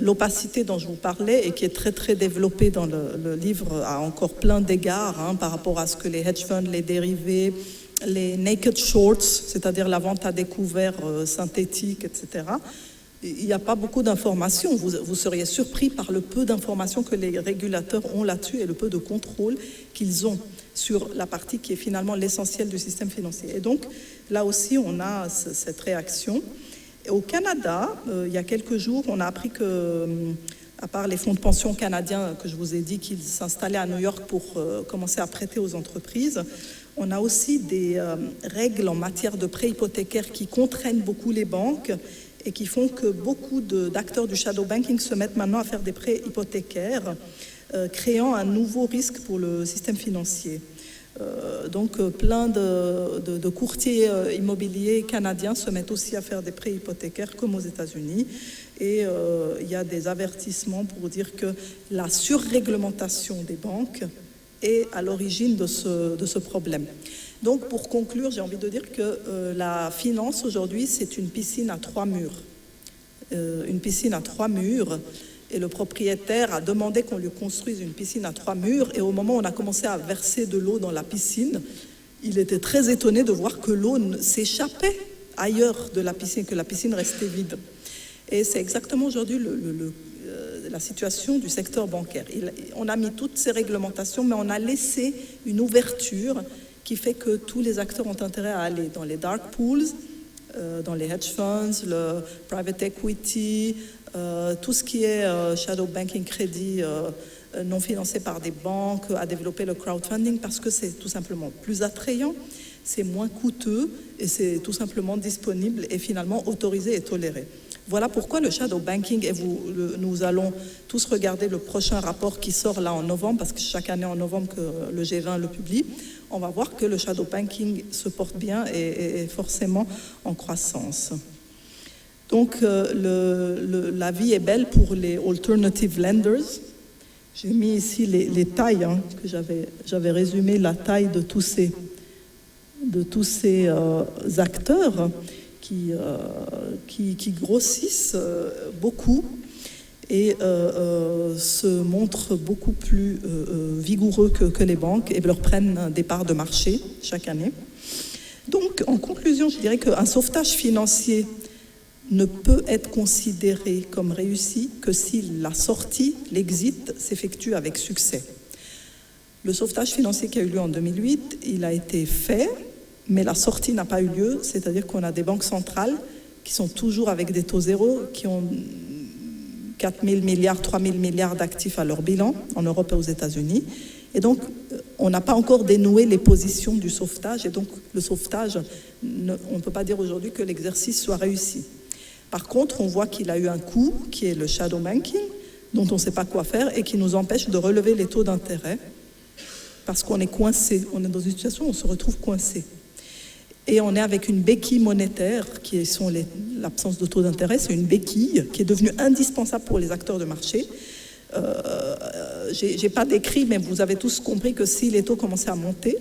L'opacité dont je vous parlais et qui est très très développée dans le livre a encore plein d'égards par rapport à ce que les hedge funds, les dérivés, les naked shorts, c'est-à-dire la vente à découvert synthétique, etc. Il n'y a pas beaucoup d'informations. Vous seriez surpris par le peu d'informations que les régulateurs ont là-dessus et le peu de contrôle qu'ils ont sur la partie qui est finalement l'essentiel du système financier. Et donc, là aussi, on a cette réaction. Et au Canada, il y a quelques jours, on a appris que à part les fonds de pension canadiens que je vous ai dit qu'ils s'installaient à New York pour commencer à prêter aux entreprises, on a aussi des règles en matière de prêts hypothécaires qui contraignent beaucoup les banques et qui font que beaucoup d'acteurs du shadow banking se mettent maintenant à faire des prêts hypothécaires, créant un nouveau risque pour le système financier. Donc plein de courtiers immobiliers canadiens se mettent aussi à faire des prêts hypothécaires comme aux États-Unis. Et il y a des avertissements pour dire que la surréglementation des banques est à l'origine de ce problème. Donc pour conclure, j'ai envie de dire que la finance aujourd'hui, c'est une piscine à 3 murs. Une piscine à 3 murs. Et le propriétaire a demandé qu'on lui construise une piscine à 3 murs. Et au moment où on a commencé à verser de l'eau dans la piscine, il était très étonné de voir que l'eau s'échappait ailleurs de la piscine, que la piscine restait vide. Et c'est exactement aujourd'hui la situation du secteur bancaire. On a mis toutes ces réglementations, mais on a laissé une ouverture qui fait que tous les acteurs ont intérêt à aller dans les dark pools, dans les hedge funds, le private equity, tout ce qui est shadow banking, crédit non financé par des banques, à développer le crowdfunding parce que c'est tout simplement plus attrayant, c'est moins coûteux et c'est tout simplement disponible et finalement autorisé et toléré. Voilà pourquoi le shadow banking, et nous allons tous regarder le prochain rapport qui sort là en novembre, parce que chaque année en novembre que le G20 le publie, on va voir que le shadow banking se porte bien et est forcément en croissance. Donc la vie est belle pour les alternative lenders. J'ai mis ici les tailles, que j'avais résumé la taille de tous ces acteurs qui grossissent beaucoup et se montrent beaucoup plus vigoureux que les banques et leur prennent des parts de marché chaque année. Donc, en conclusion, je dirais qu'un sauvetage financier ne peut être considéré comme réussi que si la sortie, l'exit, s'effectue avec succès. Le sauvetage financier qui a eu lieu en 2008, il a été fait, mais la sortie n'a pas eu lieu, c'est-à-dire qu'on a des banques centrales qui sont toujours avec des taux zéro, qui ont 4 000 milliards, 3 000 milliards d'actifs à leur bilan, en Europe et aux États-Unis. Et donc, on n'a pas encore dénoué les positions du sauvetage, et donc le sauvetage, on ne peut pas dire aujourd'hui que l'exercice soit réussi. Par contre, on voit qu'il a eu un coût, qui est le shadow banking, dont on ne sait pas quoi faire, et qui nous empêche de relever les taux d'intérêt, parce qu'on est coincé, on est dans une situation où on se retrouve coincé. Et on est avec une béquille monétaire, qui sont l'absence de taux d'intérêt, c'est une béquille qui est devenue indispensable pour les acteurs de marché. J'ai pas décrit, mais vous avez tous compris que si les taux commençaient à monter,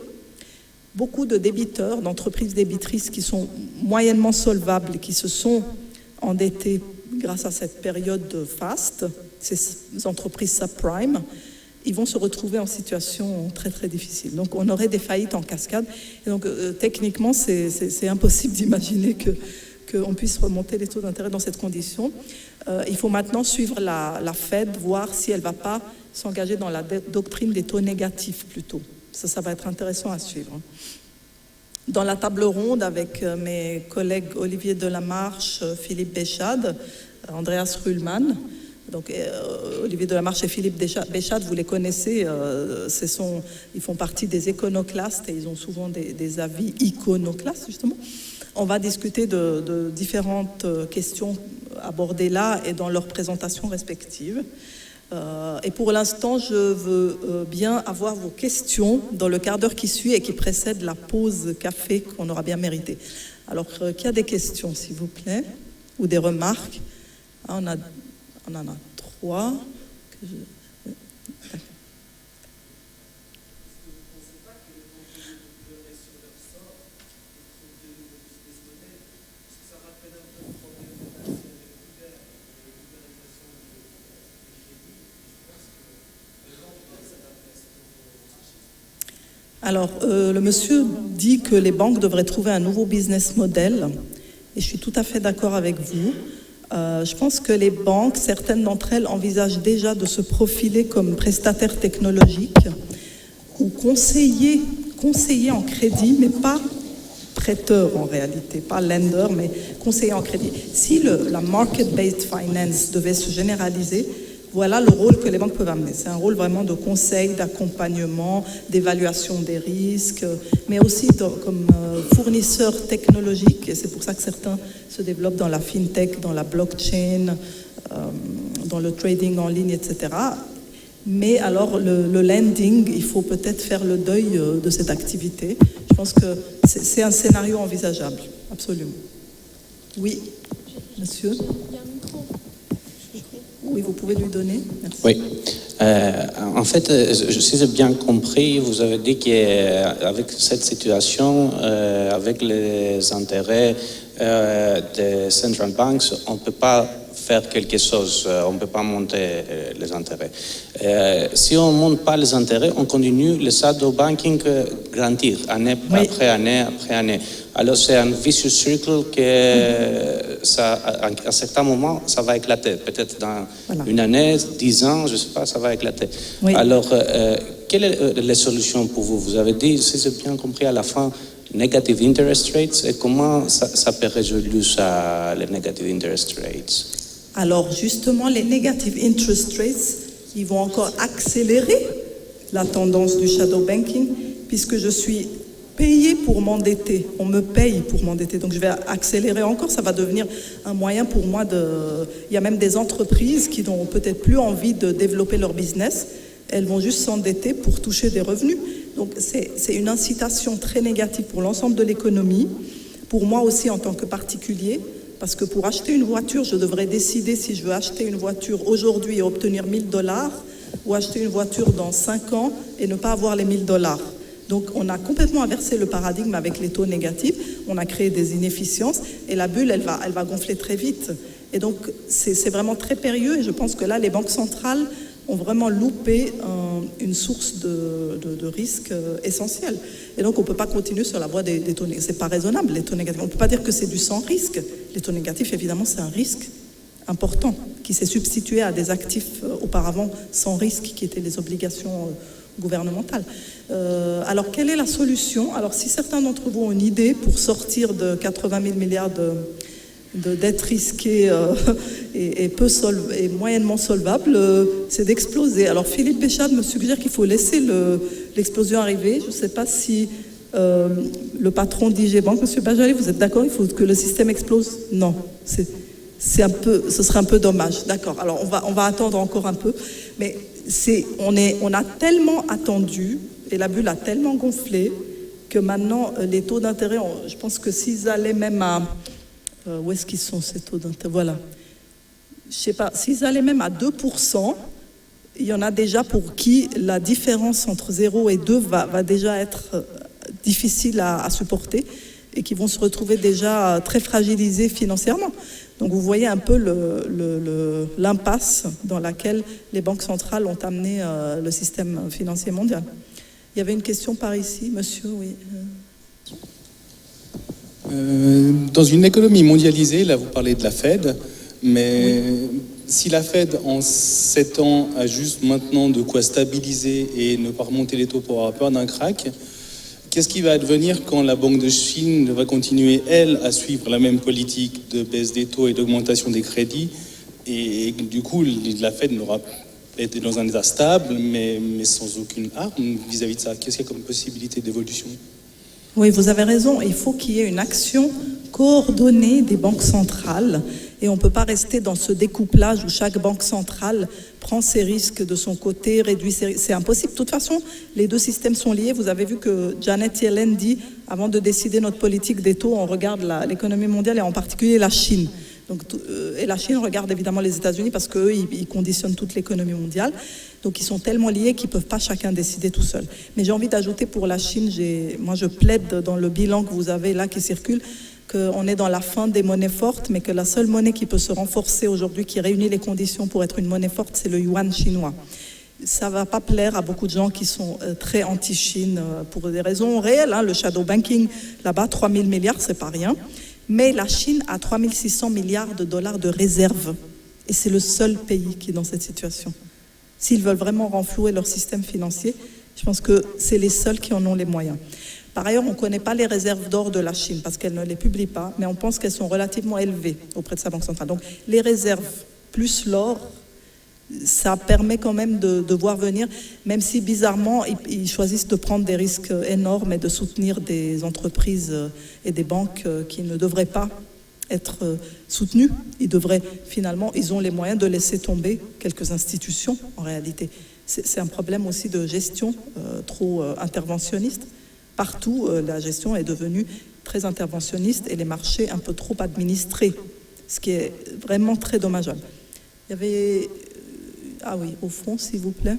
beaucoup de débiteurs, d'entreprises débitrices qui sont moyennement solvables, qui se sont endettés grâce à cette période faste, ces entreprises subprime, ils vont se retrouver en situation très très difficile. Donc on aurait des faillites en cascade. Et donc techniquement, c'est impossible d'imaginer qu'on puisse remonter les taux d'intérêt dans cette condition. Il faut maintenant suivre la Fed, voir si elle ne va pas s'engager dans la doctrine des taux négatifs plutôt. Ça va être intéressant à suivre. Dans la table ronde avec mes collègues Olivier Delamarche, Philippe Béchade, Andreas Ruhlmann. Donc Olivier Delamarche et Philippe Béchade, vous les connaissez, ils font partie des iconoclastes et ils ont souvent des avis iconoclastes justement. On va discuter de différentes questions abordées là et dans leurs présentations respectives. Et pour l'instant, je veux bien avoir vos questions dans le quart d'heure qui suit et qui précède la pause café qu'on aura bien méritée. Alors, qui a des questions, s'il vous plaît, ou des remarques? On en a 3. Alors, le monsieur dit que les banques devraient trouver un nouveau business model, et je suis tout à fait d'accord avec vous. Je pense que les banques, certaines d'entre elles, envisagent déjà de se profiler comme prestataires technologiques ou conseillers en crédit, mais pas prêteurs en réalité, pas lender, mais conseillers en crédit. Si la market-based finance devait se généraliser, Voilà le rôle que les banques peuvent amener. C'est un rôle vraiment de conseil, d'accompagnement, d'évaluation des risques, mais aussi comme fournisseur technologique. Et c'est pour ça que certains se développent dans la fintech, dans la blockchain, dans le trading en ligne, etc. Mais alors, le lending, il faut peut-être faire le deuil de cette activité. Je pense que c'est un scénario envisageable, absolument. Oui, monsieur. Oui, vous pouvez lui donner. Merci. Oui. En fait, si j'ai bien compris, vous avez dit qu'avec cette situation, avec les intérêts des central banks, on ne peut pas faire quelque chose, on ne peut pas monter les intérêts. Si on ne monte pas les intérêts, on continue le shadow banking grandir, année après année après année. Alors c'est un vicious circle que ça, à un certain moment, ça va éclater. Peut-être dans une année, 10 ans, je ne sais pas, ça va éclater. Oui. Alors, quelle est la solution pour vous? Vous avez dit, si j'ai bien compris à la fin, negative interest rates. Et comment ça peut résoudre ça, les negative interest rates? Alors justement, les negative interest rates, ils vont encore accélérer la tendance du shadow banking, puisque je suis payé pour m'endetter, on me paye pour m'endetter, donc je vais accélérer encore, ça va devenir un moyen pour moi de... Il y a même des entreprises qui n'ont peut-être plus envie de développer leur business, elles vont juste s'endetter pour toucher des revenus. Donc c'est une incitation très négative pour l'ensemble de l'économie, pour moi aussi en tant que particulier, parce que pour acheter une voiture, je devrais décider si je veux acheter une voiture aujourd'hui et obtenir $1000, ou acheter une voiture dans 5 ans et ne pas avoir les $1000. Donc on a complètement inversé le paradigme avec les taux négatifs, on a créé des inefficiences et la bulle elle va gonfler très vite. Et donc c'est vraiment très périlleux et je pense que là les banques centrales ont vraiment loupé une source de risque essentielle. Et donc on ne peut pas continuer sur la voie des taux négatifs. C'est pas raisonnable les taux négatifs. On ne peut pas dire que c'est du sans risque. Les taux négatifs évidemment c'est un risque important qui s'est substitué à des actifs auparavant sans risque qui étaient les obligations gouvernementale. Alors, quelle est la solution? Alors, si certains d'entre vous ont une idée pour sortir de 80 000 milliards de dettes risquées et moyennement solvables, c'est d'exploser. Alors, Philippe Béchade me suggère qu'il faut laisser l'explosion arriver. Je ne sais pas si le patron d'IG Bank, M. Bajali, vous êtes d'accord? Il faut que le système explose? Non, ce serait un peu dommage. D'accord, alors on va attendre encore un peu. Mais on a tellement attendu et la bulle a tellement gonflé que maintenant les taux d'intérêt, je pense que s'ils allaient même à où est-ce qu'ils sont ces taux d'intérêt? Voilà, je sais pas, s'ils allaient même à 2%, il y en a déjà pour qui la différence entre 0 et 2 va déjà être difficile à supporter et qui vont se retrouver déjà très fragilisés financièrement. Donc vous voyez un peu l'impasse dans laquelle les banques centrales ont amené le système financier mondial. Il y avait une question par ici, monsieur, oui. Dans une économie mondialisée, là vous parlez de la Fed, mais oui. Si la Fed en 7 ans a juste maintenant de quoi stabiliser et ne pas remonter les taux pour avoir peur d'un crack, qu'est-ce qui va advenir quand la Banque de Chine va continuer, elle, à suivre la même politique de baisse des taux et d'augmentation des crédits et du coup, la Fed n'aura été dans un état stable, mais sans aucune arme vis-à-vis de ça. Qu'est-ce qu'il y a comme possibilité d'évolution? Oui, vous avez raison. Il faut qu'il y ait une action coordonnée des banques centrales et on ne peut pas rester dans ce découplage où chaque banque centrale prend ses risques de son côté, réduit ses risques. C'est impossible. De toute façon, les deux systèmes sont liés. Vous avez vu que Janet Yellen dit, avant de décider notre politique des taux, on regarde l'économie mondiale et en particulier la Chine. Donc, et la Chine regarde évidemment les États-Unis parce qu'eux, ils conditionnent toute l'économie mondiale. Donc, ils sont tellement liés qu'ils ne peuvent pas chacun décider tout seul. Mais j'ai envie d'ajouter pour la Chine, moi je plaide dans le bilan que vous avez là qui circule, qu'on est dans la fin des monnaies fortes, mais que la seule monnaie qui peut se renforcer aujourd'hui, qui réunit les conditions pour être une monnaie forte, c'est le yuan chinois. Ça ne va pas plaire à beaucoup de gens qui sont très anti-Chine pour des raisons réelles. Hein. Le shadow banking, là-bas, 3 000 milliards, c'est pas rien. Mais la Chine a 3 600 milliards de dollars de réserves. Et c'est le seul pays qui est dans cette situation. S'ils veulent vraiment renflouer leur système financier, je pense que c'est les seuls qui en ont les moyens. Par ailleurs, on ne connaît pas les réserves d'or de la Chine parce qu'elle ne les publie pas, mais on pense qu'elles sont relativement élevées auprès de sa banque centrale. Donc les réserves plus l'or, ça permet quand même de voir venir, même si bizarrement, ils choisissent de prendre des risques énormes et de soutenir des entreprises et des banques qui ne devraient pas être soutenues. Ils ont les moyens de laisser tomber quelques institutions, en réalité. C'est un problème aussi de gestion trop interventionniste. Partout, la gestion est devenue très interventionniste et les marchés un peu trop administrés, ce qui est vraiment très dommageable. Il y avait... Ah oui, au fond, s'il vous plaît.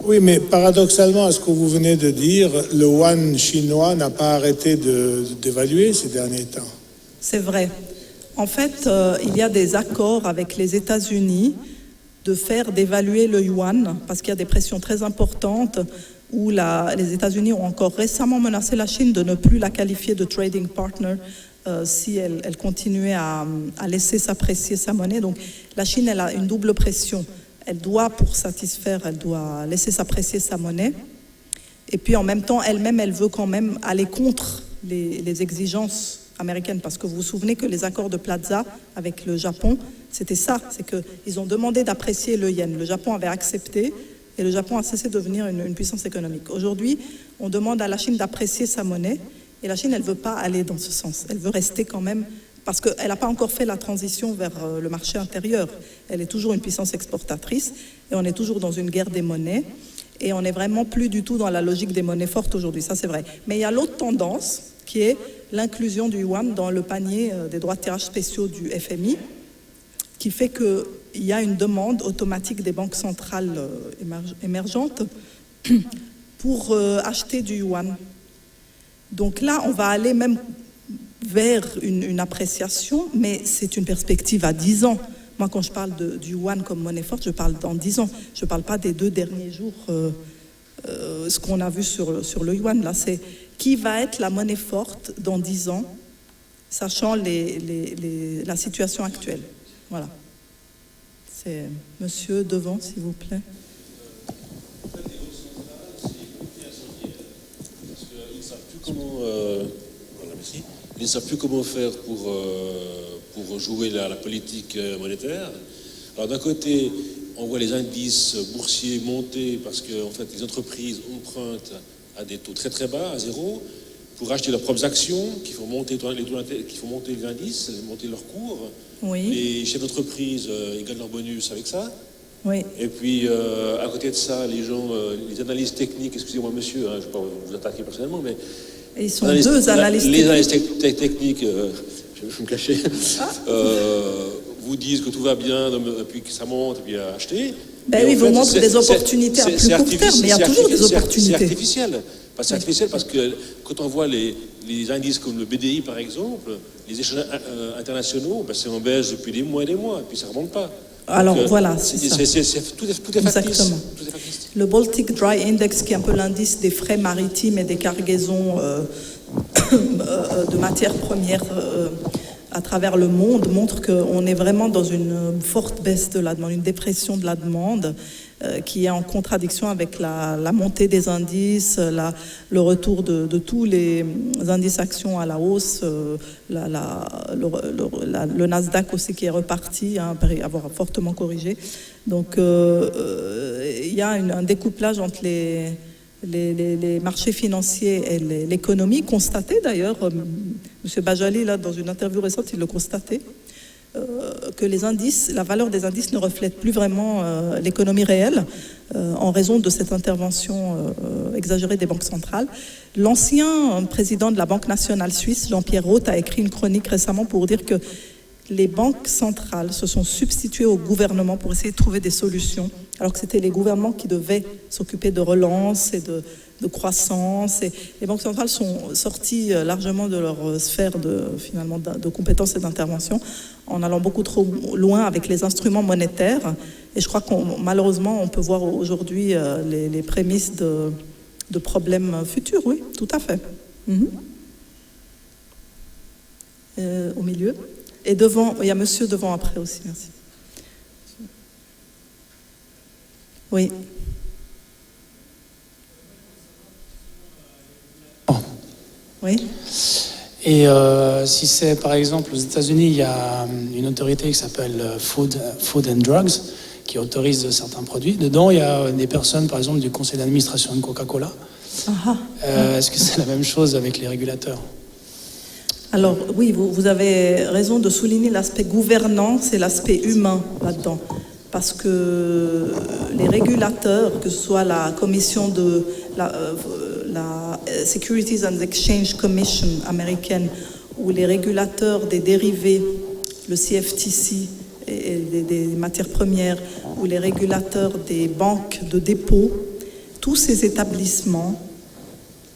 Oui, mais paradoxalement à ce que vous venez de dire, le yuan chinois n'a pas arrêté d'évaluer ces derniers temps. C'est vrai. En fait, il y a des accords avec les États-Unis d'évaluer le yuan, parce qu'il y a des pressions très importantes où les États-Unis ont encore récemment menacé la Chine de ne plus la qualifier de trading partner si elle continuait à laisser s'apprécier sa monnaie. Donc la Chine, elle a une double pression. Elle doit laisser s'apprécier sa monnaie. Et puis en même temps, elle-même, elle veut quand même aller contre les exigences américaines. Parce que vous vous souvenez que les accords de Plaza avec le Japon, c'était ça. C'est qu'ils ont demandé d'apprécier le yen. Le Japon avait accepté et le Japon a cessé de devenir une puissance économique. Aujourd'hui, on demande à la Chine d'apprécier sa monnaie. Et la Chine, elle ne veut pas aller dans ce sens. Elle veut rester quand même, parce qu'elle n'a pas encore fait la transition vers le marché intérieur. Elle est toujours une puissance exportatrice et on est toujours dans une guerre des monnaies. Et on n'est vraiment plus du tout dans la logique des monnaies fortes aujourd'hui, ça c'est vrai. Mais il y a l'autre tendance qui est l'inclusion du yuan dans le panier des droits de tirage spéciaux du FMI, qui fait qu'il y a une demande automatique des banques centrales émergentes pour acheter du yuan. Donc là, on va aller même vers une appréciation, mais c'est une perspective à 10 ans. Moi, quand je parle du yuan comme monnaie forte, je parle dans 10 ans. Je ne parle pas des 2 derniers jours, ce qu'on a vu sur le yuan. Là, c'est qui va être la monnaie forte dans 10 ans, sachant la situation actuelle. Voilà. C'est monsieur devant, s'il vous plaît. Ils ne savent plus comment faire pour jouer la politique monétaire. Alors d'un côté, on voit les indices boursiers monter parce que en fait, les entreprises empruntent à des taux très très bas, à zéro, pour acheter leurs propres actions, qui font monter les indices, monter leurs cours. Oui. Les chefs d'entreprise, ils gagnent leur bonus avec ça. Oui. Et puis, à côté de ça, les gens, les analystes techniques, excusez-moi monsieur, je ne vais pas vous attaquer personnellement, mais... Et ils sont deux analystes techniques. Les analystes techniques, je vais me cacher, vous disent que tout va bien, puis que ça monte, et puis à acheter. Ben oui, ils vous montrent des opportunités à plus court terme, mais il y a toujours des opportunités. C'est artificiel. C'est artificiel parce que quand on voit les indices comme le BDI, par exemple, les échanges internationaux, ben c'est en baisse depuis des mois et puis ça ne remonte pas. Alors voilà, c'est ça. Tout est factice. Le Baltic Dry Index, qui est un peu l'indice des frais maritimes et des cargaisons de matières premières à travers le monde, montre qu'on est vraiment dans une forte baisse de la demande, une dépression de la demande qui est en contradiction avec la montée des indices, le retour de tous les indices actions à la hausse, le Nasdaq aussi qui est reparti après avoir fortement corrigé. Donc il y a un découplage entre les marchés financiers et l'économie, constaté d'ailleurs, M. Bajali, là, dans une interview récente, il le constatait, que les indices, la valeur des indices ne reflète plus vraiment l'économie réelle en raison de cette intervention exagérée des banques centrales. L'ancien président de la Banque nationale suisse, Jean-Pierre Roth, a écrit une chronique récemment pour dire que les banques centrales se sont substituées au gouvernement pour essayer de trouver des solutions, alors que c'était les gouvernements qui devaient s'occuper de relance et de croissance. Et les banques centrales sont sorties largement de leur sphère de compétences et d'intervention en allant beaucoup trop loin avec les instruments monétaires. Et je crois malheureusement, on peut voir aujourd'hui les prémices de problèmes futurs, oui, tout à fait. Au milieu. Et devant, il y a monsieur devant après aussi, merci. Oui. Oui. Et si c'est par exemple aux États-Unis, il y a une autorité qui s'appelle Food and Drugs qui autorise certains produits. Dedans, il y a des personnes, par exemple, du conseil d'administration de Coca-Cola. Est-ce que c'est la même chose avec les régulateurs ? Alors oui, vous avez raison de souligner l'aspect gouvernance et l'aspect humain là-dedans. Parce que les régulateurs, que ce soit la commission de la Securities and Exchange Commission américaine ou les régulateurs des dérivés, le CFTC et des matières premières, ou les régulateurs des banques de dépôt, tous ces établissements,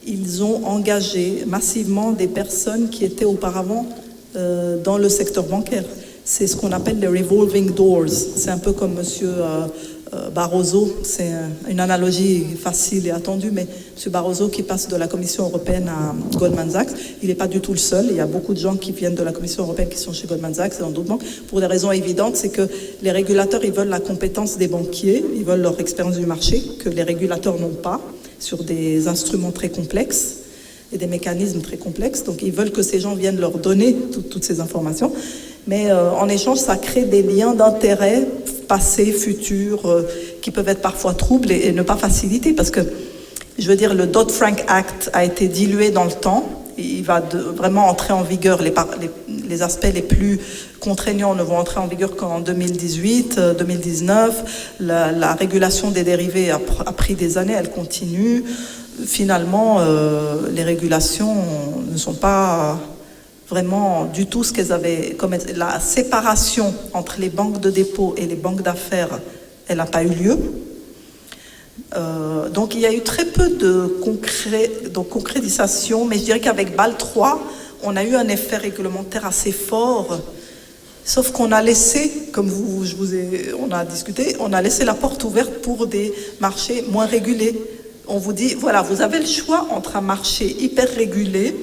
ils ont engagé massivement des personnes qui étaient auparavant dans le secteur bancaire. C'est ce qu'on appelle les revolving doors. C'est un peu comme Monsieur Barroso. C'est une analogie facile et attendue, mais Monsieur Barroso qui passe de la Commission européenne à Goldman Sachs, il n'est pas du tout le seul. Il y a beaucoup de gens qui viennent de la Commission européenne qui sont chez Goldman Sachs et dans d'autres banques pour des raisons évidentes. C'est que les régulateurs, ils veulent la compétence des banquiers, ils veulent leur expérience du marché que les régulateurs n'ont pas sur des instruments très complexes et des mécanismes très complexes. Donc ils veulent que ces gens viennent leur donner toutes ces informations. Mais en échange, ça crée des liens d'intérêt passés, futurs, qui peuvent être parfois troubles et ne pas faciliter. Parce que, je veux dire, le Dodd-Frank Act a été dilué dans le temps. Il va vraiment entrer en vigueur. Les aspects les plus contraignants ne vont entrer en vigueur qu'en 2018, 2019. La régulation des dérivés a pris des années, elle continue. Finalement, les régulations ne sont pas vraiment du tout ce qu'elles avaient comme la séparation entre les banques de dépôt et les banques d'affaires, elle n'a pas eu lieu. Donc il y a eu très peu de concrétisation, mais je dirais qu'avec BAL 3, on a eu un effet réglementaire assez fort, sauf qu'on a laissé, comme on a discuté, on a laissé la porte ouverte pour des marchés moins régulés. On vous dit, voilà, vous avez le choix entre un marché hyper régulé,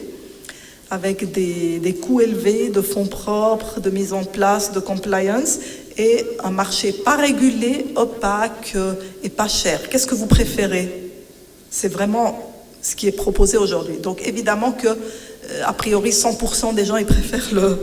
avec des coûts élevés de fonds propres, de mise en place, de compliance, et un marché pas régulé, opaque et pas cher. Qu'est-ce que vous préférez ? C'est vraiment ce qui est proposé aujourd'hui. Donc évidemment que, a priori, 100% des gens ils préfèrent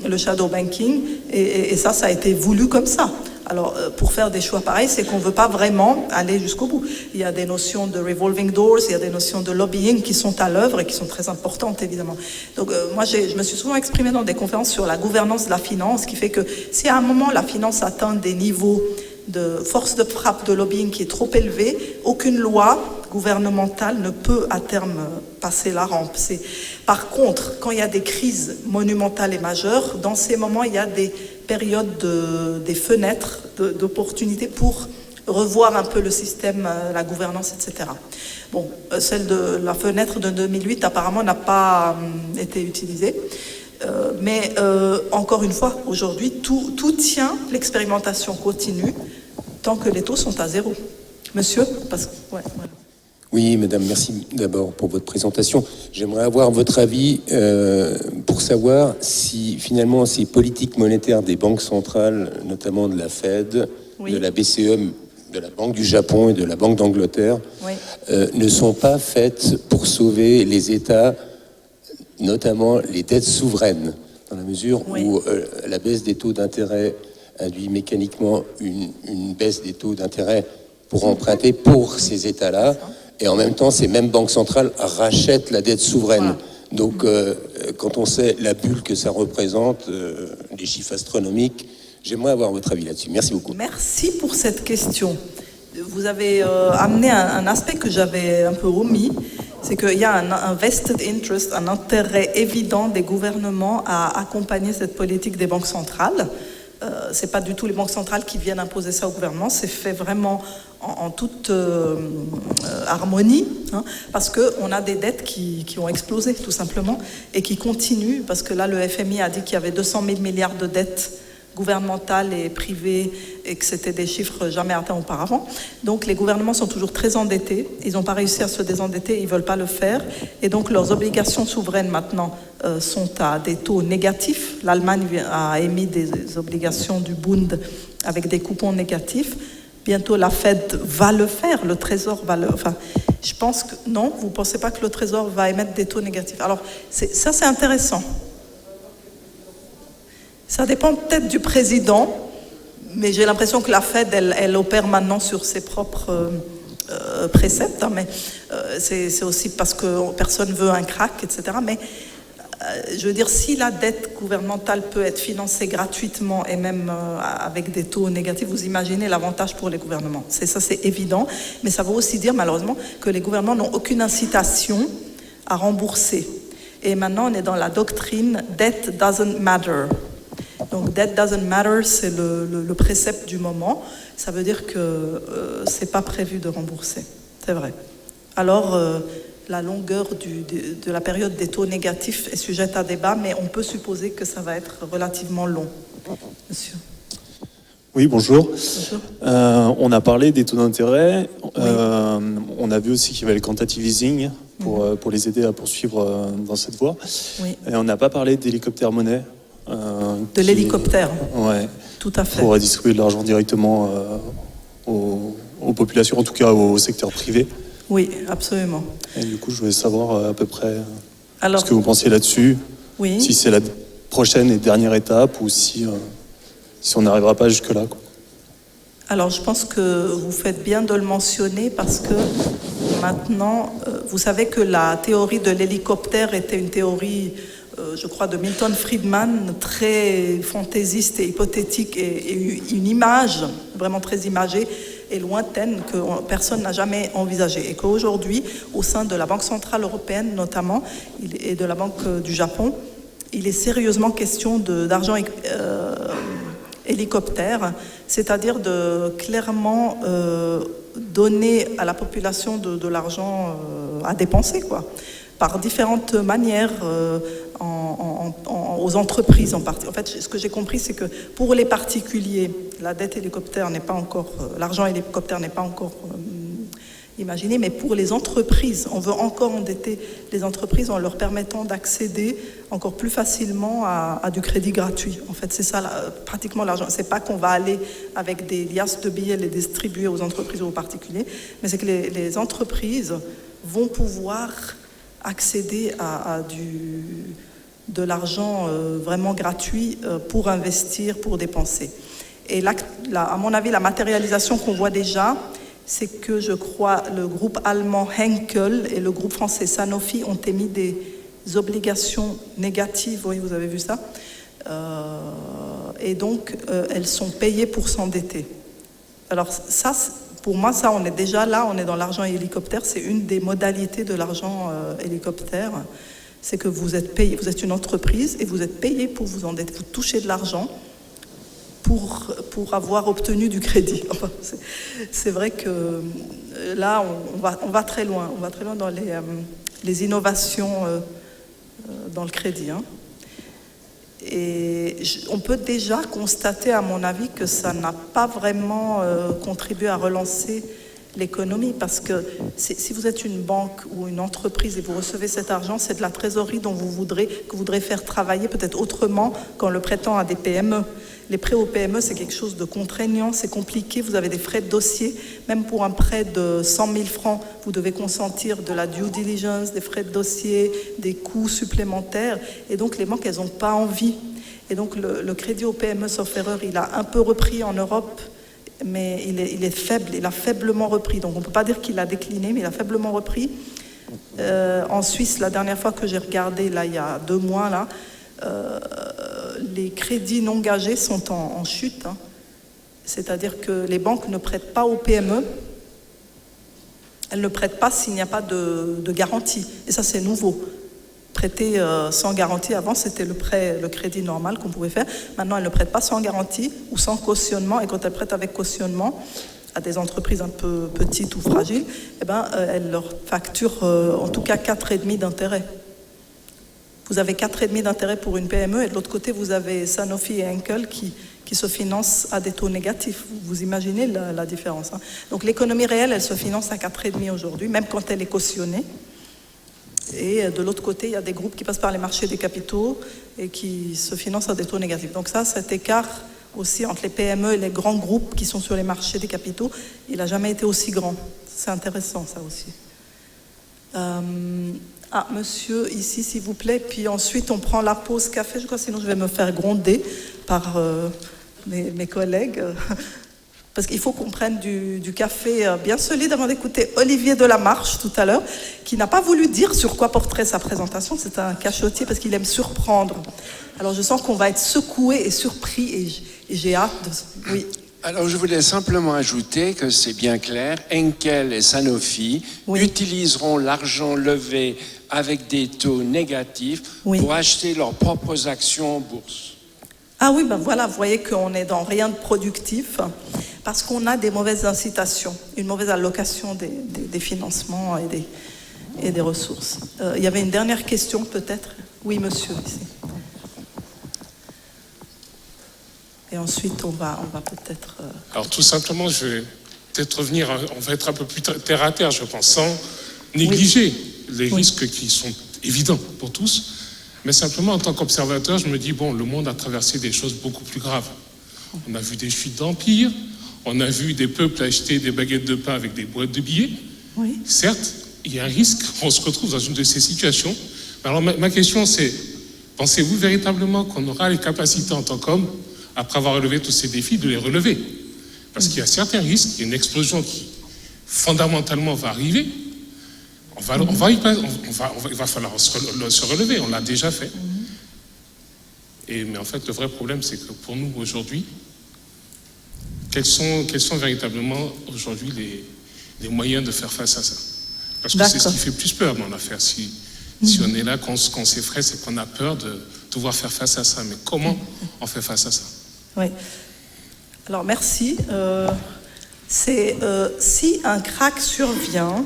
le shadow banking, et ça a été voulu comme ça. Alors, pour faire des choix pareils, c'est qu'on ne veut pas vraiment aller jusqu'au bout. Il y a des notions de revolving doors, il y a des notions de lobbying qui sont à l'œuvre et qui sont très importantes, évidemment. Donc, moi, je me suis souvent exprimée dans des conférences sur la gouvernance de la finance, qui fait que si à un moment la finance atteint des niveaux de force de frappe de lobbying qui est trop élevé, aucune loi gouvernementale ne peut à terme passer la rampe. Par contre, quand il y a des crises monumentales et majeures, dans ces moments, il y a des périodes, des fenêtres d'opportunités pour revoir un peu le système, la gouvernance, etc. Bon, celle de la fenêtre de 2008, apparemment, n'a pas été utilisée. Mais encore une fois, aujourd'hui, tout tient, l'expérimentation continue, tant que les taux sont à zéro. Monsieur, parce que... Ouais, voilà. Oui, madame, merci d'abord pour votre présentation. J'aimerais avoir votre avis pour savoir si finalement ces politiques monétaires des banques centrales, notamment de la Fed, oui, de la BCE, de la Banque du Japon et de la Banque d'Angleterre, oui, ne sont pas faites pour sauver les États, notamment les dettes souveraines, dans la mesure, oui, où la baisse des taux d'intérêt induit mécaniquement une baisse des taux d'intérêt pour emprunter pour ces États-là. Et en même temps, ces mêmes banques centrales rachètent la dette souveraine. Voilà. Donc, quand on sait la bulle que ça représente, les chiffres astronomiques, j'aimerais avoir votre avis là-dessus. Merci beaucoup. Merci pour cette question. Vous avez amené un aspect que j'avais un peu omis, c'est qu'il y a un vested interest, un intérêt évident des gouvernements à accompagner cette politique des banques centrales. C'est pas du tout les banques centrales qui viennent imposer ça au gouvernement, c'est fait vraiment en toute harmonie, hein, parce qu'on a des dettes qui ont explosé tout simplement et qui continuent, parce que là le FMI a dit qu'il y avait 200 000 milliards de dettes gouvernementales et privées et que c'était des chiffres jamais atteints auparavant. Donc les gouvernements sont toujours très endettés, ils n'ont pas réussi à se désendetter, ils ne veulent pas le faire, et donc leurs obligations souveraines maintenant sont à des taux négatifs. L'Allemagne a émis des obligations du Bund avec des coupons négatifs. Bientôt la Fed va le faire, le Trésor va le... Enfin, je pense que non, vous ne pensez pas que le Trésor va émettre des taux négatifs. Alors ça c'est intéressant. Ça dépend peut-être du président, Mais j'ai l'impression que la Fed, elle opère maintenant sur ses propres préceptes, hein, mais c'est aussi parce que personne veut un crack, etc. Mais je veux dire, si la dette gouvernementale peut être financée gratuitement et même avec des taux négatifs, vous imaginez l'avantage pour les gouvernements. Ça, c'est évident, mais ça veut aussi dire malheureusement que les gouvernements n'ont aucune incitation à rembourser. Et maintenant, on est dans la doctrine « debt doesn't matter ». Donc, debt doesn't matter, c'est le précepte du moment. Ça veut dire que c'est pas prévu de rembourser. C'est vrai. Alors, la longueur de la période des taux négatifs est sujette à débat, mais on peut supposer que ça va être relativement long. Monsieur. Oui, bonjour. Bonjour. On a parlé des taux d'intérêt. Oui. On a vu aussi qu'il y avait le quantitative easing pour les aider à poursuivre dans cette voie. Oui. Et on n'a pas parlé d'hélicoptère-monnaie. De l'hélicoptère. Ouais. Tout à fait. Pour distribuer de l'argent directement aux populations, en tout cas au secteur privé. Oui, absolument. Et du coup, je voulais savoir à peu près Alors, ce que vous pensiez là-dessus. Oui. Si c'est la prochaine et dernière étape ou si on n'arrivera pas jusque-là, quoi. Alors, je pense que vous faites bien de le mentionner parce que maintenant, vous savez que la théorie de l'hélicoptère était une théorie, je crois, de Milton Friedman, très fantaisiste et hypothétique et une image vraiment très imagée et lointaine que personne n'a jamais envisagée. Et qu'aujourd'hui, au sein de la Banque centrale européenne notamment, et de la Banque du Japon, il est sérieusement question d'argent hélicoptère, c'est-à-dire de clairement donner à la population de l'argent à dépenser, quoi, par différentes manières, aux entreprises en partie. En fait, ce que j'ai compris, c'est que pour les particuliers, la dette hélicoptère n'est pas encore, l'argent hélicoptère n'est pas encore imaginé, mais pour les entreprises, on veut encore endetter les entreprises en leur permettant d'accéder encore plus facilement à du crédit gratuit. En fait, c'est ça pratiquement l'argent. C'est pas qu'on va aller avec des liasses de billets les distribuer aux entreprises ou aux particuliers, mais c'est que les entreprises vont pouvoir accéder à de l'argent vraiment gratuit pour investir, pour dépenser. Et là, à mon avis, la matérialisation qu'on voit déjà, c'est que je crois le groupe allemand Henkel et le groupe français Sanofi ont émis des obligations négatives, oui, vous avez vu ça, et donc elles sont payées pour s'endetter. Alors ça, pour moi, ça, on est déjà là, on est dans l'argent hélicoptère, c'est une des modalités de l'argent hélicoptère, c'est que vous êtes payé, vous êtes une entreprise et vous êtes payé pour vous endetter, vous touchez de l'argent pour avoir obtenu du crédit. Enfin, c'est vrai que là, on va très loin. On va très loin dans les innovations dans le crédit. Hein. Et on peut déjà constater, à mon avis, que ça n'a pas vraiment contribué à relancer l'économie, parce que si vous êtes une banque ou une entreprise et vous recevez cet argent, c'est de la trésorerie que vous voudrez faire travailler peut-être autrement qu'en le prêtant à des PME. Les prêts aux PME, c'est quelque chose de contraignant, c'est compliqué, vous avez des frais de dossier. Même pour un prêt de 100 000 francs, vous devez consentir de la due diligence, des frais de dossier, des coûts supplémentaires. Et donc, les banques, elles n'ont pas envie. Et donc, le crédit aux PME, sauf erreur, il a un peu repris en Europe, mais il est faible, il a faiblement repris. Donc, on ne peut pas dire qu'il a décliné, mais il a faiblement repris. En Suisse, la dernière fois que j'ai regardé, là, il y a 2 mois, là, les crédits non gagés sont en chute, hein. C'est-à-dire que les banques ne prêtent pas aux PME, elles ne prêtent pas s'il n'y a pas de garantie, et ça c'est nouveau. Prêter sans garantie, avant c'était le crédit normal qu'on pouvait faire, maintenant elles ne prêtent pas sans garantie ou sans cautionnement, et quand elles prêtent avec cautionnement à des entreprises un peu petites ou fragiles, eh ben, elles leur facturent en tout cas 4,5 d'intérêt. Vous avez 4,5 d'intérêt pour une PME, et de l'autre côté, vous avez Sanofi et Henkel qui se financent à des taux négatifs. Vous imaginez la différence, hein. Donc l'économie réelle, elle se finance à 4,5 aujourd'hui, même quand elle est cautionnée. Et de l'autre côté, il y a des groupes qui passent par les marchés des capitaux et qui se financent à des taux négatifs. Donc ça, cet écart aussi entre les PME et les grands groupes qui sont sur les marchés des capitaux, il n'a jamais été aussi grand. C'est intéressant, ça aussi. Monsieur, ici, s'il vous plaît. Puis ensuite, on prend la pause café, je crois, sinon je vais me faire gronder par mes collègues, parce qu'il faut qu'on prenne du café bien solide avant d'écouter Olivier Delamarche tout à l'heure, qui n'a pas voulu dire sur quoi porterait sa présentation. C'est un cachotier parce qu'il aime surprendre. Alors je sens qu'on va être secoué et surpris et j'ai hâte de... Oui. Alors je voulais simplement ajouter que c'est bien clair, Henkel et Sanofi utiliseront l'argent levé avec des taux négatifs pour acheter leurs propres actions en bourse. Ah oui, ben voilà, vous voyez qu'on est dans rien de productif parce qu'on a des mauvaises incitations, une mauvaise allocation des financements et des ressources. Il y avait une dernière question peut-être. Oui, monsieur, ici. Et ensuite, on va peut-être... Alors tout simplement, je vais peut-être revenir, on va être un peu plus terre à terre, je pense, sans négliger les risques qui sont évidents pour tous. Mais simplement, en tant qu'observateur, je me dis, bon, le monde a traversé des choses beaucoup plus graves. On a vu des chutes d'empire, on a vu des peuples acheter des baguettes de pain avec des boîtes de billets. Oui. Certes, il y a un risque, on se retrouve dans une de ces situations. Alors ma question, c'est, pensez-vous véritablement qu'on aura les capacités en tant qu'homme, après avoir relevé tous ces défis, de les relever? Parce qu'il y a certains risques, il y a une explosion qui, fondamentalement, va arriver. Il va falloir se relever, on l'a déjà fait. Mais en fait, le vrai problème, c'est que pour nous, aujourd'hui, quels sont véritablement, aujourd'hui, les moyens de faire face à ça? Parce que c'est ce qui fait plus peur dans l'affaire. Si on est là, qu'on s'effraie, c'est qu'on a peur de devoir faire face à ça. Mais comment on fait face à ça? Oui. Alors, merci. Si un krach survient,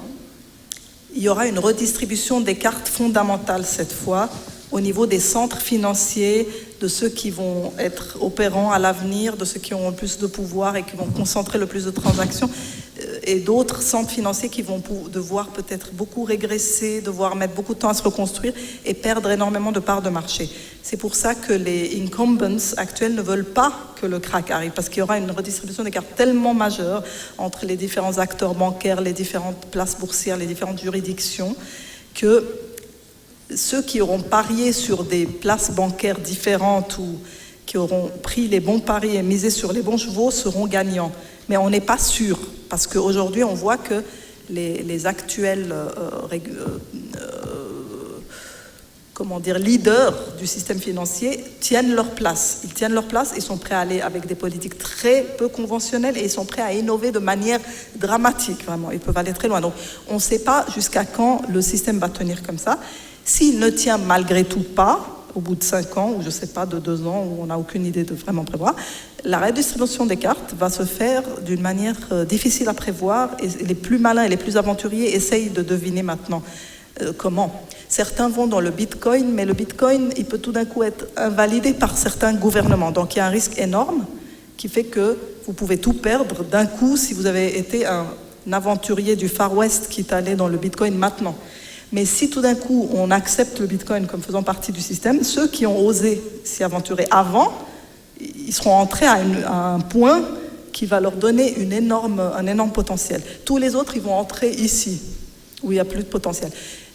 il y aura une redistribution des cartes fondamentales cette fois au niveau des centres financiers, de ceux qui vont être opérants à l'avenir, de ceux qui ont le plus de pouvoir et qui vont concentrer le plus de transactions, et d'autres centres financiers qui vont devoir peut-être beaucoup régresser, devoir mettre beaucoup de temps à se reconstruire et perdre énormément de parts de marché. C'est pour ça que les incumbents actuels ne veulent pas que le krach arrive, parce qu'il y aura une redistribution des cartes tellement majeure entre les différents acteurs bancaires, les différentes places boursières, les différentes juridictions, que ceux qui auront parié sur des places bancaires différentes ou qui auront pris les bons paris et misé sur les bons chevaux seront gagnants. Mais on n'est pas sûr, parce qu'aujourd'hui, on voit que les actuels leaders du système financier tiennent leur place. Ils tiennent leur place et sont prêts à aller avec des politiques très peu conventionnelles et ils sont prêts à innover de manière dramatique, vraiment. Ils peuvent aller très loin. Donc, on ne sait pas jusqu'à quand le système va tenir comme ça. S'il ne tient malgré tout pas, au bout de 5 ans, ou je ne sais pas, de 2 ans, où on n'a aucune idée de vraiment prévoir, la redistribution des cartes va se faire d'une manière difficile à prévoir et les plus malins et les plus aventuriers essayent de deviner maintenant comment. Certains vont dans le Bitcoin, mais le Bitcoin, il peut tout d'un coup être invalidé par certains gouvernements. Donc il y a un risque énorme qui fait que vous pouvez tout perdre d'un coup si vous avez été un aventurier du Far West qui est allé dans le Bitcoin maintenant. Mais si tout d'un coup on accepte le Bitcoin comme faisant partie du système, ceux qui ont osé s'y aventurer avant, ils seront entrés à un point qui va leur donner un énorme potentiel. Tous les autres, ils vont entrer ici, où il n'y a plus de potentiel.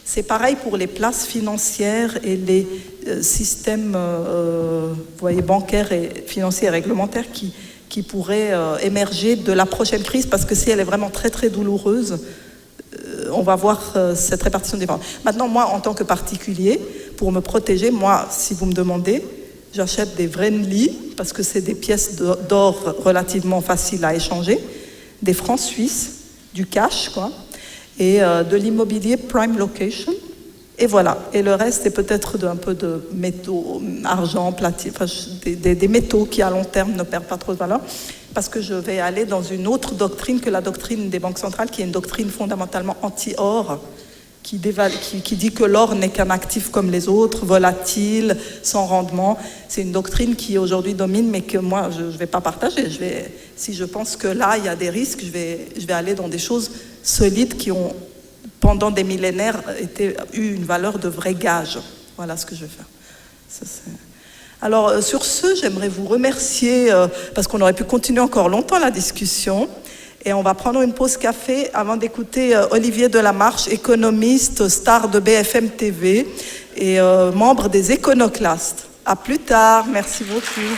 C'est pareil pour les places financières et les systèmes bancaires et financiers et réglementaires qui pourraient émerger de la prochaine crise, parce que si elle est vraiment très très douloureuse, on va voir cette répartition différente. Maintenant, moi, en tant que particulier, pour me protéger, moi, si vous me demandez, j'achète des Vrenli, parce que c'est des pièces d'or relativement faciles à échanger, des francs suisses, du cash, quoi, et de l'immobilier prime location. Et voilà. Et le reste, c'est peut-être un peu de métaux, argent, platine, enfin, des métaux qui, à long terme, ne perdent pas trop de valeur. Parce que je vais aller dans une autre doctrine que la doctrine des banques centrales, qui est une doctrine fondamentalement anti-or, qui dit que l'or n'est qu'un actif comme les autres, volatile, sans rendement. C'est une doctrine qui aujourd'hui domine, mais que moi, je ne vais pas partager. Si je pense que là, il y a des risques, je vais aller dans des choses solides qui ont, pendant des millénaires, eu une valeur de vrai gage. Voilà ce que je vais faire. Ça, alors, sur ce, j'aimerais vous remercier, parce qu'on aurait pu continuer encore longtemps la discussion. Et on va prendre une pause café avant d'écouter Olivier Delamarche, économiste, star de BFM TV et membre des Éconoclastes. À plus tard, merci beaucoup.